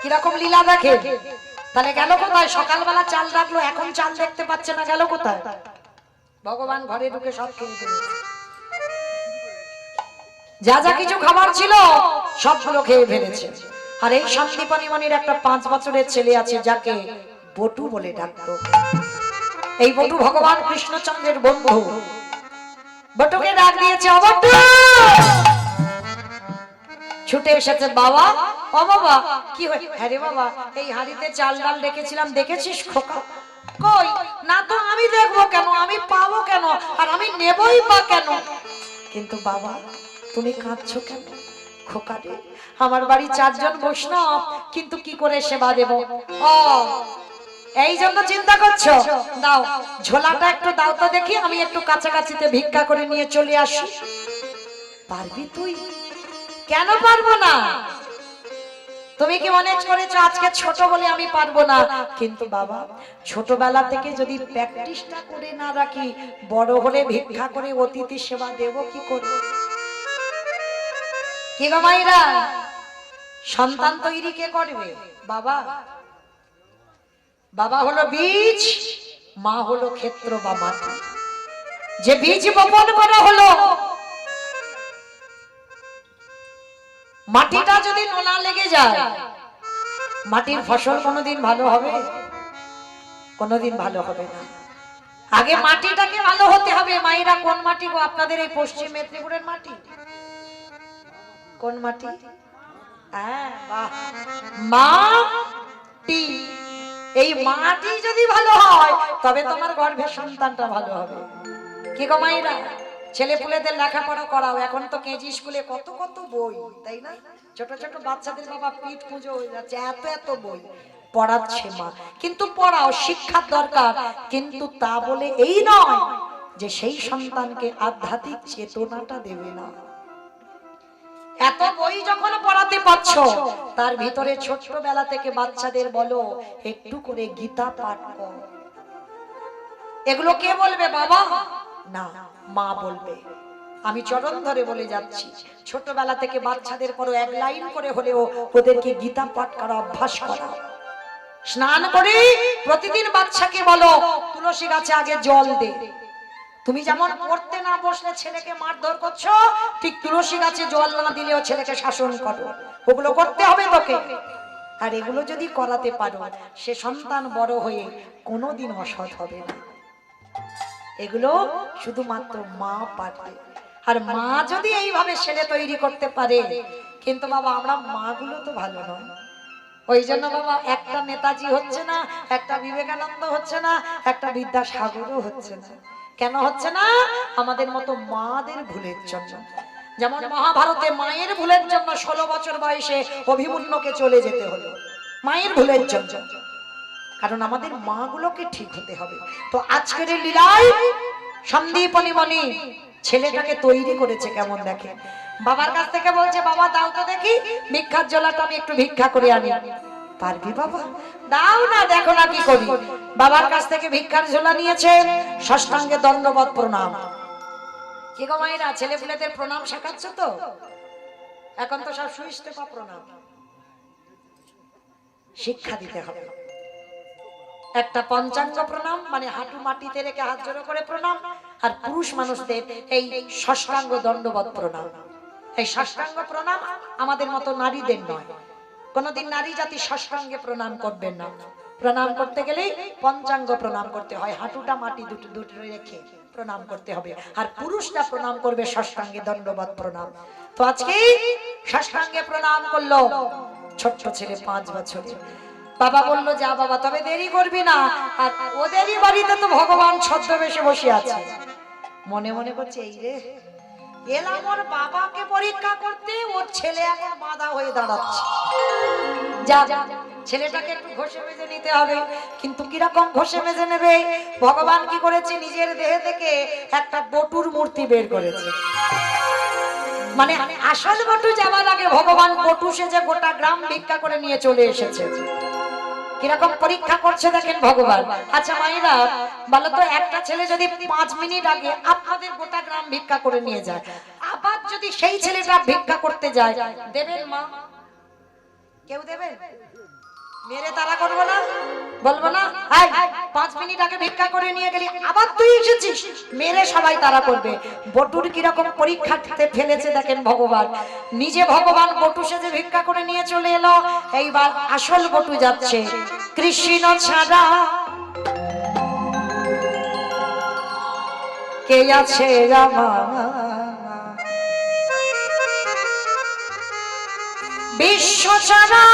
Speaker 2: কিরকম লীলা দেখে। তাহলে গেল কোথায়? সকালবেলা চাল রাখলো, এখন চাল দেখতে পাচ্ছে না, গেল কোথায়? ভগবান ঘরে ঢুকে সব খেয়ে ফেলেছে। যা যা কিছু খাবার ছিল সবগুলো খেয়ে ফেলেছে। আর এই সন্দীপনী মনির একটা 5 বছরের ছেলে আছে যাকে বটু বলে ডাকতো। এই বটু ভগবান কৃষ্ণচন্দ্রের বন্ধু। বটুকে ডাক দিয়েছে, ও বটু! ছুটে এসেছে, বাবা ও বাবা কি হয়? হ্যাঁ রে বাবা, এই হাড়িতে চাল ডাল রেখেছিলাম, দেখেছিস খোকা? কই না তো, আমি দেখবো কেন, আমি পাবো কেন, আর আমি নেবই বা কেন? কিন্তু বাবা তুমি কাঁদছো কেন? খোকা রে, আমার বাড়ি 4 জন বৈষ্ণব, কিন্তু কি করে সেবা দেব? ও এই জন্য চিন্তা করছো? দাও ঝোলাটা একটু দাও তো দেখি, আমি একটু কাছাকাছিতে ভিক্ষা করে নিয়ে চলে আসি। পারবি তুই? কেন পারবো না? তুমি কি মনে করেছো আজকে ছোট বলে আমি পারবো না? কিন্তু বাবা ছোটবেলা থেকে যদি প্র্যাকটিসটা করে না রাখি, বড় হলে ভিক্ষা করে অতিথি সেবা দেব কি করে? কি গো মাইরা, সন্তান তৈরি কে করবে? বাবা। বাবা হলো বীজ, মা হলো ক্ষেত্র বা মাটি। যে বীজ বপন করা হলো, মাটিটা যদি নোনা লেগে যায়, মাটির ফসল কোনোদিন ভালো হবে? কোনোদিন ভালো হবে না। আগে মাটিটাকে ভালো হতে হবে। মায়েরা কোন মাটি গো আপনাদের? এই পশ্চিম মেদিনীপুরের মাটি। কোন মাটি? হ্যাঁ বাহ, মাটি। এই মাটি যদি ভালো হয় তবে তোমার গর্ভের সন্তানটা ভালো হবে। কি গো মায়েরা, ছেলে পুলেদের লেখাপড়া করাও। এখন তো কেজি স্কুলে কত কত বই, তাই না? ছোট ছোট বাচ্চাদের বাবা পিঠ পুজো হয়ে যাচ্ছে, এত এত বই পড়াচ্ছে মা। কিন্তু পড়াও, শিক্ষার দরকার, কিন্তু তা বলে এই নয় যে সেই সন্তানকে আধ্যাত্মিক চেতনাটা দেবে না। এত বই যখন পড়াতে পারছ, তার ভিতরে ছোটবেলা থেকে বাচ্চাদের বলো একটু করে গীতা পাঠ কর। এগুলো কে বলবে বাবা? না, মা বলবে। আমি চরণ ধরে বলে যাচ্ছি, ছোটবেলা থেকে বাচ্চাদের করো, 1 লাইন করে হলেও ওদেরকে গীতা পাঠ করা অভ্যাস করা। স্নান করে প্রতিদিন বাচ্চাকে বলো তুলসী গাছে আগে জল দে। তুমি যেমন পড়তে না বসলে ছেলেকে মারধর করছো, ঠিক তুলসী গাছে জল না দিলেও ছেলেকে শাসন করো। ওগুলো করতে হবে তোকে। আর এগুলো যদি করাতে পারো, সে সন্তান বড় হয়ে কোনোদিন অসৎ হবে না। এগুলো শুধুমাত্র মা পারে। আর মা যদি এইভাবে ছেলে তৈরি করতে পারে, কিন্তু বাবা আমরা মাগুলো তো ভালো নয়। ওই জন্য বাবা একটা নেতাজি হচ্ছে না, একটা বিবেকানন্দ হচ্ছে না, একটা বিদ্যাসাগরও হচ্ছে না। কেন হচ্ছে না? আমাদের মতো মাদের ভুলের জন্য। যেমন মহাভারতে মায়ের ভুলের জন্য 16 বছর বয়সে অভিমন্যুকে চলে যেতে হলো, মায়ের ভুলের জন্য। কারণ আমাদের মাগুলোকে ঠিক হতে হবে। তো আজকের এই লীলায় সন্দীপনী মনি ছেলেটাকে তৈরি করেছে কেমন দেখে। বাবার কাছ থেকে বলছে, বাবা দাও তো দেখি ভিক্ষার জলাটা, আমি একটু ভিক্ষা করে আনি। পারবি বাবা? দাও না, দেখো না কি করি। বাবার কাছ থেকে ভিক্ষার ঝোলা নিয়েছে, ষষ্ঠাঙ্গে দণ্ডবত প্রণাম। কি গো মায়েরা, ছেলে পুলেদের প্রণাম শেখাচ্ছ তো? এখন তো সব সুইস্টেপা প্রণাম। শিক্ষা দিতে হবে। একটা পঞ্চাঙ্গ প্রণাম, মানে হাঁটু মাটিতে রেখে হাত জোড়ো করে প্রণাম। আর পুরুষ মানুষদের এই ষষ্ঠাঙ্গ দণ্ডবত প্রণাম। এই ষষ্ঠাঙ্গ প্রণাম আমাদের মতো নারীদের নয়। কোনদিন নারী জাতি ষষ্ঠাঙ্গে প্রণাম করবেন না। প্রণাম করতে গেলে পঞ্চাঙ্গ প্রণাম করতে হয়, হাঁটুটা মাটি দুটো রেখে প্রণাম করতে হবে। আর পুরুষরা প্রণাম করবে ষষ্ঠাঙ্গে দণ্ডবত প্রণাম। তো আজকে ষষ্ঠাঙ্গে প্রণাম করলো ছোট্ট ছেলে 5 বছরের। বাবা বলল, যা বাবা, তবে দেরি করবি না। আর ওদেরই বাড়িতে তো ভগবান ছদ্মবেশে বসে আছে। মনে মনে করছে, এই রে এলাম ওর বাবাকে পরীক্ষা করতে, ওর ছেলে এখন বাধা হয়ে দাঁড়াচ্ছে। যা ছেলেটাকে একটু ঘষে মেজে নিতে হবে। কিন্তু কিরকম ঘষে মেজে নেবে? ভগবান কি করেছে, নিজের দেহে থেকে একটা বটুর মূর্তি বের করেছে। মানে আসল বটু যাওয়ার আগে ভগবান বটু সেজে গোটা গ্রাম ভিক্ষা করে নিয়ে চলে এসেছে। কিরকম পরীক্ষা করছে দেখেন ভগবান। আচ্ছা মায়েরা বলো তো, একটা ছেলে যদি 5 মিনিট আগে আপনাদের গোটা গ্রাম ভিক্ষা করে নিয়ে যায়, আবার যদি সেই ছেলেটা ভিক্ষা করতে যায়, দেবেন মা? কেউ দেবেন? মেরে তারা করবো না, বলবো না এই 5 মিনিট আগে ভিক্ষা করে নিয়ে গেলি আবার তুই এসেছিস, মেরে সবাই তারা করবে। বটুর কিরকম পরীক্ষাতে ফেলেছে দেখেন ভগবান, নিজে ভগবান বটু সেজে ভিক্ষা করে নিয়ে চলে এলো। এইবার আসল বটু যাচ্ছে, কৃষ্ণ ছাড়া কে আছে আমার, বিশ্ব ছাড়া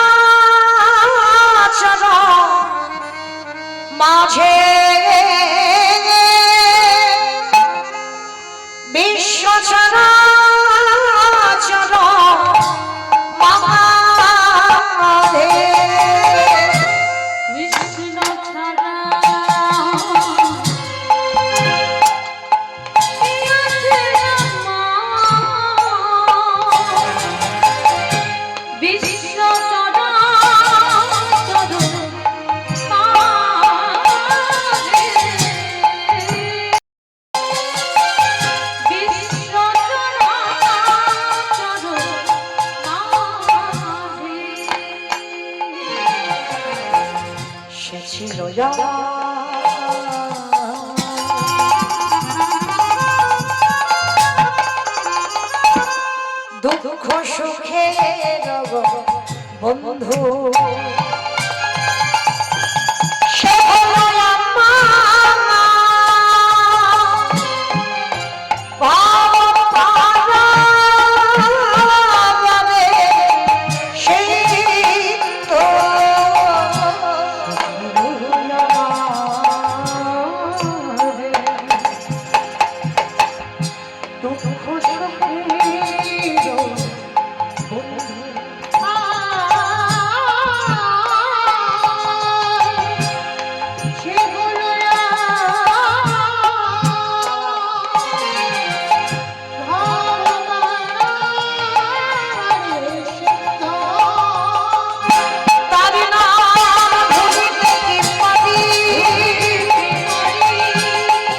Speaker 2: মাঝে বিশ্ব ছাড়া মাঝে
Speaker 3: কৃষ্ণ ছাড়া কে আছে আমার, বিশ্ব চরাচর মাঝে, বিশ্ব চরাচর মাঝে।
Speaker 2: সে ছিল দুঃখ সুখে বন্ধু, সে হলো আমার পারাবে, সেই তো দুঃখ সুখে তার নাম ভুলিতে কি পারি,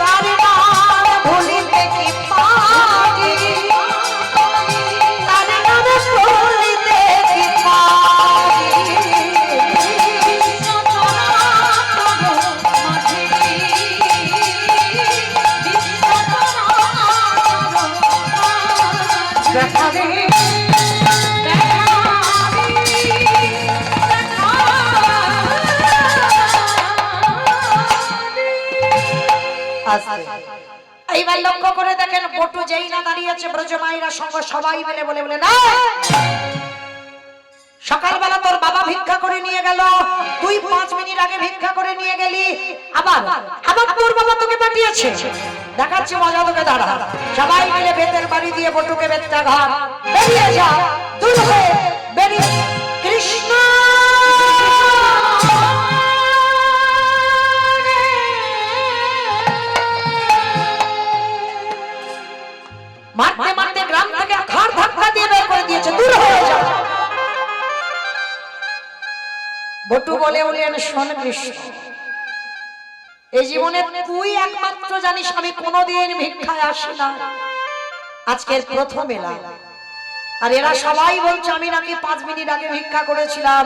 Speaker 2: তার নাম ভুলিতে কি পারি, তার নাম ভুলিতে কি পারি। দেখা দে এইবার লক্ষ্য করে দেখেন বটু যেই না দাঁড়িয়েছে ব্রজমাইরা সঙ্গ সবাই মিলে বলে বলে না, সকালবেলা তোর বাবা ভিক্ষা করে নিয়ে গেল, তুই 5 মিনিট আগে ভিক্ষা করে নিয়ে গেলি, আবার আবার তোর বাবা তোকে পাঠিয়েছে, দেখাচ্ছে মজা তোকে, দাঁড়া। সবাই মিলে বেতের বাড়ি দিয়ে বটুকে বেতটা ঘাট, বেরিয়ে যা দূর হয়ে বেরিয়ে। কৃষ্ণ মারতে মারতে গ্রাম থেকে ঘাড় ধাক্কা দিয়ে বের করে দিয়েছে, দূর হয়ে যা। বটু বলে বলেন শোন কৃষ্ণ, এই জীবনে তুই একমাত্র জানিস আমি কোনোদিন ভিক্ষায় আসি না, আজকের প্রথম এলাম। আর এরা সবাই বলছে আমি নাকি 5 মিনিট আগে ভিক্ষা করেছিলাম।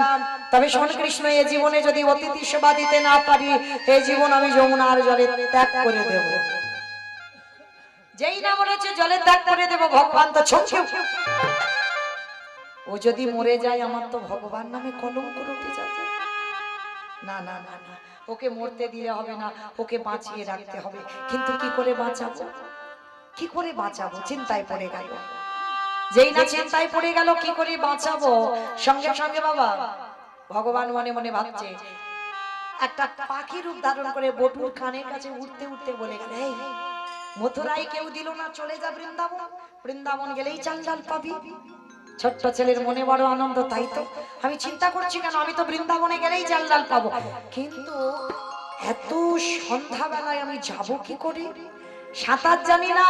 Speaker 2: তবে শোন কৃষ্ণ, এই জীবনে যদি অতিথি সেবা দিতে না পারি, এই জীবন আমি যমুনার জলে ত্যাগ করে দেব। যেই না বলেছে জলে ত্যাগ করে দেব, ভগবান তো ছমছে, ও যদি মরে যায় আমার তো ভগবান নামে কলঙ্ক উঠে যাবে। না না না না, ওকে মরতে দিলে হবে না, ওকে বাঁচিয়ে রাখতে হবে। কিন্তু কি করে বাঁচাবো, কি করে বাঁচাবো, চিন্তায় পড়ে গেল। যেই না চিন্তায় পড়ে গেল কি করে বাঁচাবো, সঙ্গে সঙ্গে বাবা ভগবান মনে মনে ভাবছে, একটা পাখি রূপ ধারণ করে বটুর কানের কাছে উঠতে উঠতে বলে গেল, এই মথুরায় কেউ দিল না, চলে যা বৃন্দাবন, বৃন্দাবন গেলেই চাল ডাল পাবি। ছোট্ট ছেলের মনে বড় আনন্দ, তাই তো আমি চিন্তা করছি কেন, আমি তো বৃন্দাবনে গেলেই চাল ডাল পাবো, কিন্তু এত সন্ধ্যাবেলায় আমি যাব কি করে, সাঁতার জানি না,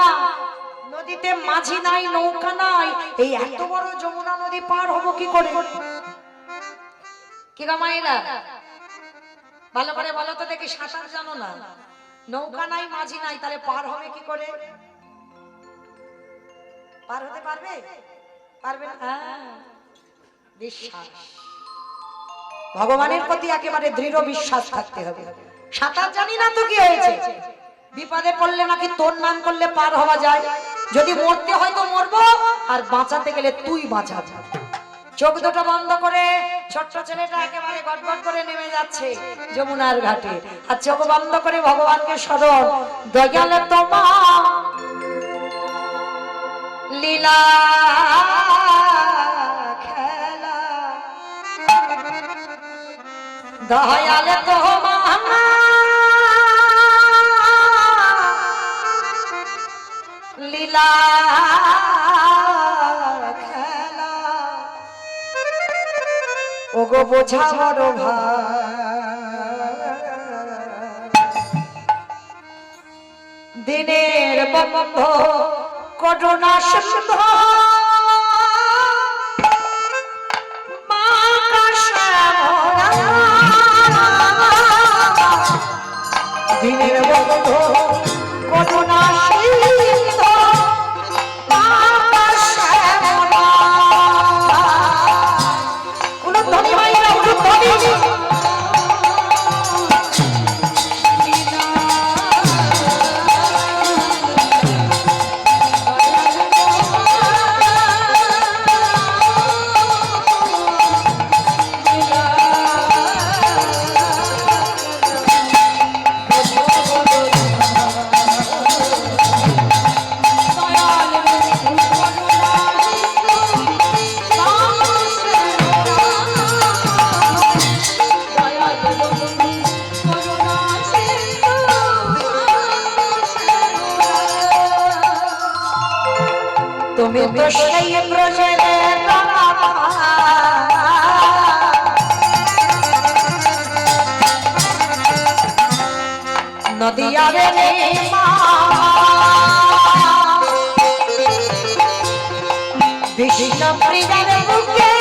Speaker 2: নদীতে মাঝি নাই, নৌকা নাই, এই এত বড় যমুনা নদী পার হবো কি করে। কি গো মায়েরা, ভালো করে বলো তো দেখি, সাঁতার জানো না, নৌকা নাই, মাঝি নাই, তাহলে পার হবে কি করে? পার হতে পারবে? পারবে না? বিশ্বাস ভগবানের প্রতি একেবারে দৃঢ় বিশ্বাস থাকতে হবে। সাঁতার জানি না তো কি হয়েছে, বিপদে পড়লে নাকি তোর নাম করলে পার হওয়া যায়। যদি মরতে হয় তো মরবো, আর বাঁচাতে গেলে তুই বাঁচাবি। চোখ দুটো বন্ধ করে ছোট্ট ছেলেটা একেবারে গটগট করে নেমে যাচ্ছে যমুনার ঘাটে, আর চোখ বন্ধ করে ভগবানকে স্মরণ। দয়ালে তোমার লীলা খেলা, দয়ালে তোমার লীলা খেলা, ওগো বোঝা বড় ভার, দিনের বন্ধ করুণা সুন্ধ দিনের বন্ধ করুণা সিন্ধ উলুধ্বনি মাইরা উলুধ্বনি। তুমি তো সেই ব্রজের নদিয়া রে মা, বিষ্ণু প্রিয়ার বুকে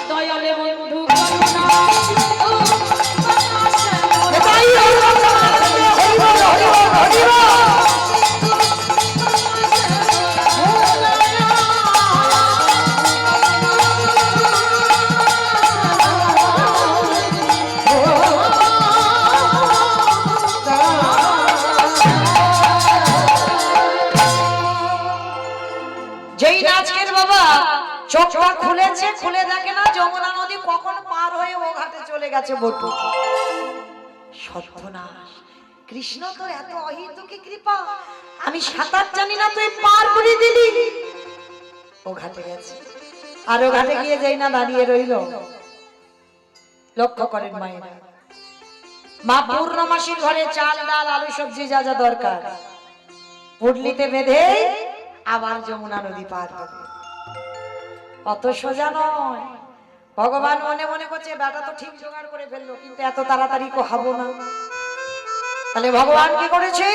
Speaker 3: দয়ালে বন্ধু করুণা
Speaker 2: চোখটা খুলেছে, খুলে দেখে না যমুনা নদী কখন পার হয়ে ও ঘাটে চলে গেছে বটু। সর্বনাশ, কৃষ্ণ তোর এত অহিতুকি কৃপা, আমি সাঁতার জানি না তুই পার করে দিলি। ও ঘাটে গেছে, আর ও ঘাটে গিয়ে যাই না দাঁড়িয়ে রইল। লক্ষ্য করেন মায়েরা, মা পূর্ণমাসীর ঘরে চাল ডাল আলু সবজি যা যা দরকার পুডলিতে বেঁধে আবার যমুনা নদী পার হবে। অত সোজা নয়। ভগবান মনে মনে করছে বেটা তো ঠিক জোগাড় করে ফেললো, কিন্তু এত তাড়াতাড়ি হবো না। তাহলে ভগবান কি করেছে,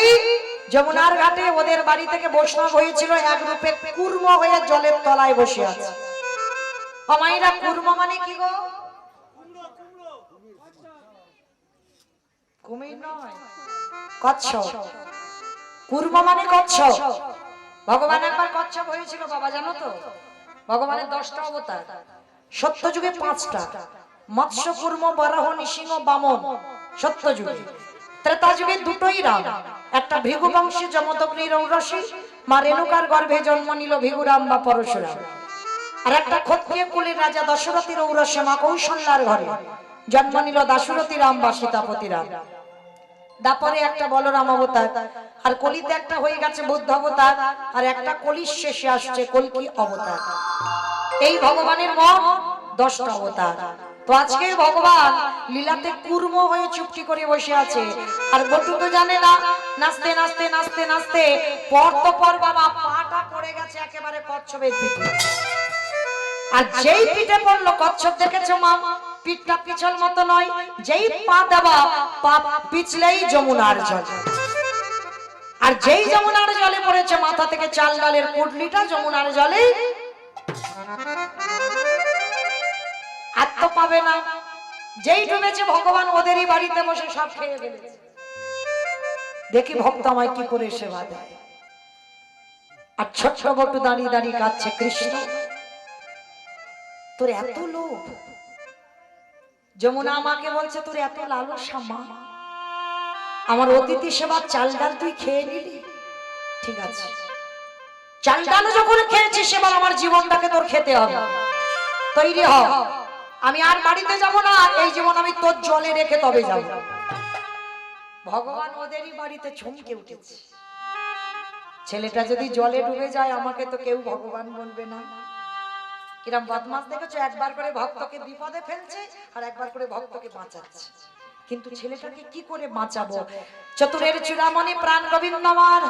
Speaker 2: যমুনার ঘাটে ওদের বাড়ি থেকে বৈষ্ণব হয়েছিল, এক রূপে কুর্ম হয়ে জলের তলায় বসে আছে। অমাইরা কুর্ম মানে কি গো? কুমির নয়, কচ্ছপ। কুর্ম মানে কচ্ছপ। ভগবান একবার কচ্ছপ হয়েছিল বাবা, জানো তো? ভগবানের 10টা অবতার, সত্য যুগে 5টা, মৎস্য কুর্ম বরাহ নৃসিংহ বামন সত্য যুগে। ত্রেতা যুগে 2টোই রাম, একটা ভৃগু বংশী যমদগ্নির ঔরসী মা রেণুকার গর্ভে জন্ম নিল ভৃগুরাম বা পরশুরাম, আর একটা ক্ষত্রিয় কুলের রাজা দশরথীর ঔরসে মা কৌশল্যার ঘরে জন্ম নিল দাশরথী রাম বা সীতাপতি রাম। দাপরে একটা বলরাম অবতার, আর কলিতে একটা হয়ে গেছে বুদ্ধ অবতার, আর একটা কলির শেষে আসছে কল্কি অবতার। এই ভগবানের মোট 10টা অবতার। তো আজকের ভগবান লীলাতে কুর্ম হয়ে চুপটি করে বসে আছে, আর বটু তো জানে না। নাচতে নাচতে নাচতে নাচতে পর তো পর বাবা পাটা পড়ে গেছে একেবারে কচ্ছপের পিঠে। আর যেই পিঠে পড়লো, কচ্ছপ দেখেছো মা, পিঠটা পিছল মতো নয়, যেই পা দেওয়া পা পিছলেই যমুনার জল। আর যেই যমুনার জলে পড়েছে, মাথা থেকে চাল ডালের পুটলিটা যমুনার জলে আর তো পাবে না। যেই ডুবেছে ভগবান ওদেরই বাড়িতে বসে সব খেয়ে ফেলেছে। দেখি ভক্ত আমায় কি করে সেবা দেয়। আর ছোট্ট বটু দাঁড়িয়ে দাঁড়িয়ে কাঁদছে, কৃষ্ণ তোর এত লোভ। যমুনা আমাকে বলছে তোর এত লালসা মা, আমার অতিথি সেবার চাল ডাল তুই খেয়ে নিলি, ঠিক আছে চাল ডাল যখন খেয়েছিস সেবার আমার জীবনটাকে তোর খেতে হবে, তৈরি হ। আমি আর বাড়িতে যাব না, এই জীবন আমি তোর জলে রেখে তবে যাব। ভগবান ওদেরই বাড়িতে চমকে উঠেছে। ছেলেটা যদি জলে ডুবে যায় আমাকে তো কেউ ভগবান বলবে না। কিরম বদমাস দেখেছো, একবার করে ভক্তকে বিপদে ফেলছে আর একবার করে ভক্তকে বাঁচাচ্ছে। কিন্তু ছেলেটাকে কি করে বাঁচাবো? চতুরের চূড়ামণি প্রাণ গোবিন্দ আমার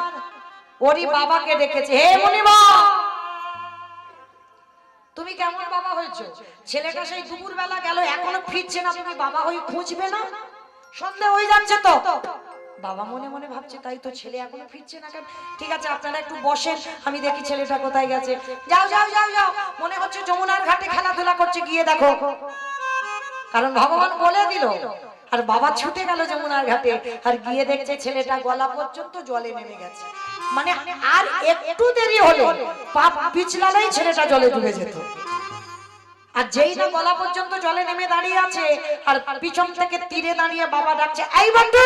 Speaker 2: ওরই বাবাকে ডেকেছে, হে মুনিমা তুমি কেমন বাবা হয়েছো? ছেলেটা সেই দুপুর বেলা গেল, এখনো ফিরছে না, তুমি বাবা হয়ে খুঁজবে না? সন্ধ্যা হয়ে যাচ্ছে তো। বাবা মনে মনে ভাবছে তাই তো, ছেলে এখনো ফিরছে না কেন? ঠিক আছে আপনারা একটু বসেন, আমি দেখি ছেলেটা কোথায় গেছে। যাও যাও যাও যাও, মনে হচ্ছে যমুনার ঘাটে খেলাধুলা করছে, গিয়ে দেখো। কারণ ভগবান বলে দিল। আর বাবা ছুটে গেল যমুনার ঘাটে, আর গিয়ে দেখছে ছেলেটা গলা পর্যন্ত জলে নেমে গেছে। মানে আর একটু দেরি হলে পাপ পিছলালেই ছেলেটা জলে ডুবে যেত। আর যেই না গলা পর্যন্ত জলে নেমে দাঁড়িয়ে আছে, আর পিছন থেকে তীরে দাঁড়িয়ে বাবা ডাকছে, এই বন্ধু।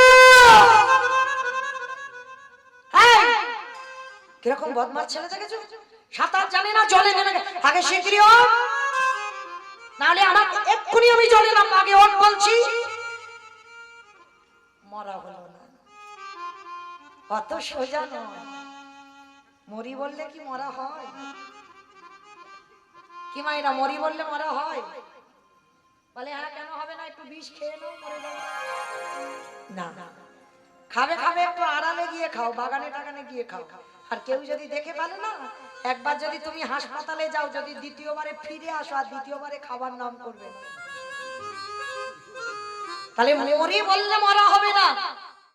Speaker 2: কিরকম বদমাশ ছেলে দেখেছো, সাঁতার জানে না, জলে নেমে আগে শিগগিরই ও, নাহলে আমার এক্ষুনি আমি জলে নাম, আগে ওঠ বলছি। মরা হলো না, অত সোজা নয়। মরি বললে কি মরা হয়? কি মাইরা মরি বললে মরা হয়? বলে হ্যাঁ কেন হবে না, একটু বিষ খেয়ে নাও মরে যাবে। না, খাবে খাবে একটু আড়ালে গিয়ে খাও, বাগানে টাগানে গিয়ে খাও। আর কেউ যদি দেখে ফেলে না, একবার যদি তুমি হাসপাতালে যাও, যদি দ্বিতীয়বারে ফিরে আসো আর দ্বিতীয়বারে খাবার নাম করবে না। তাহলে মরি বললে মরা হবে না,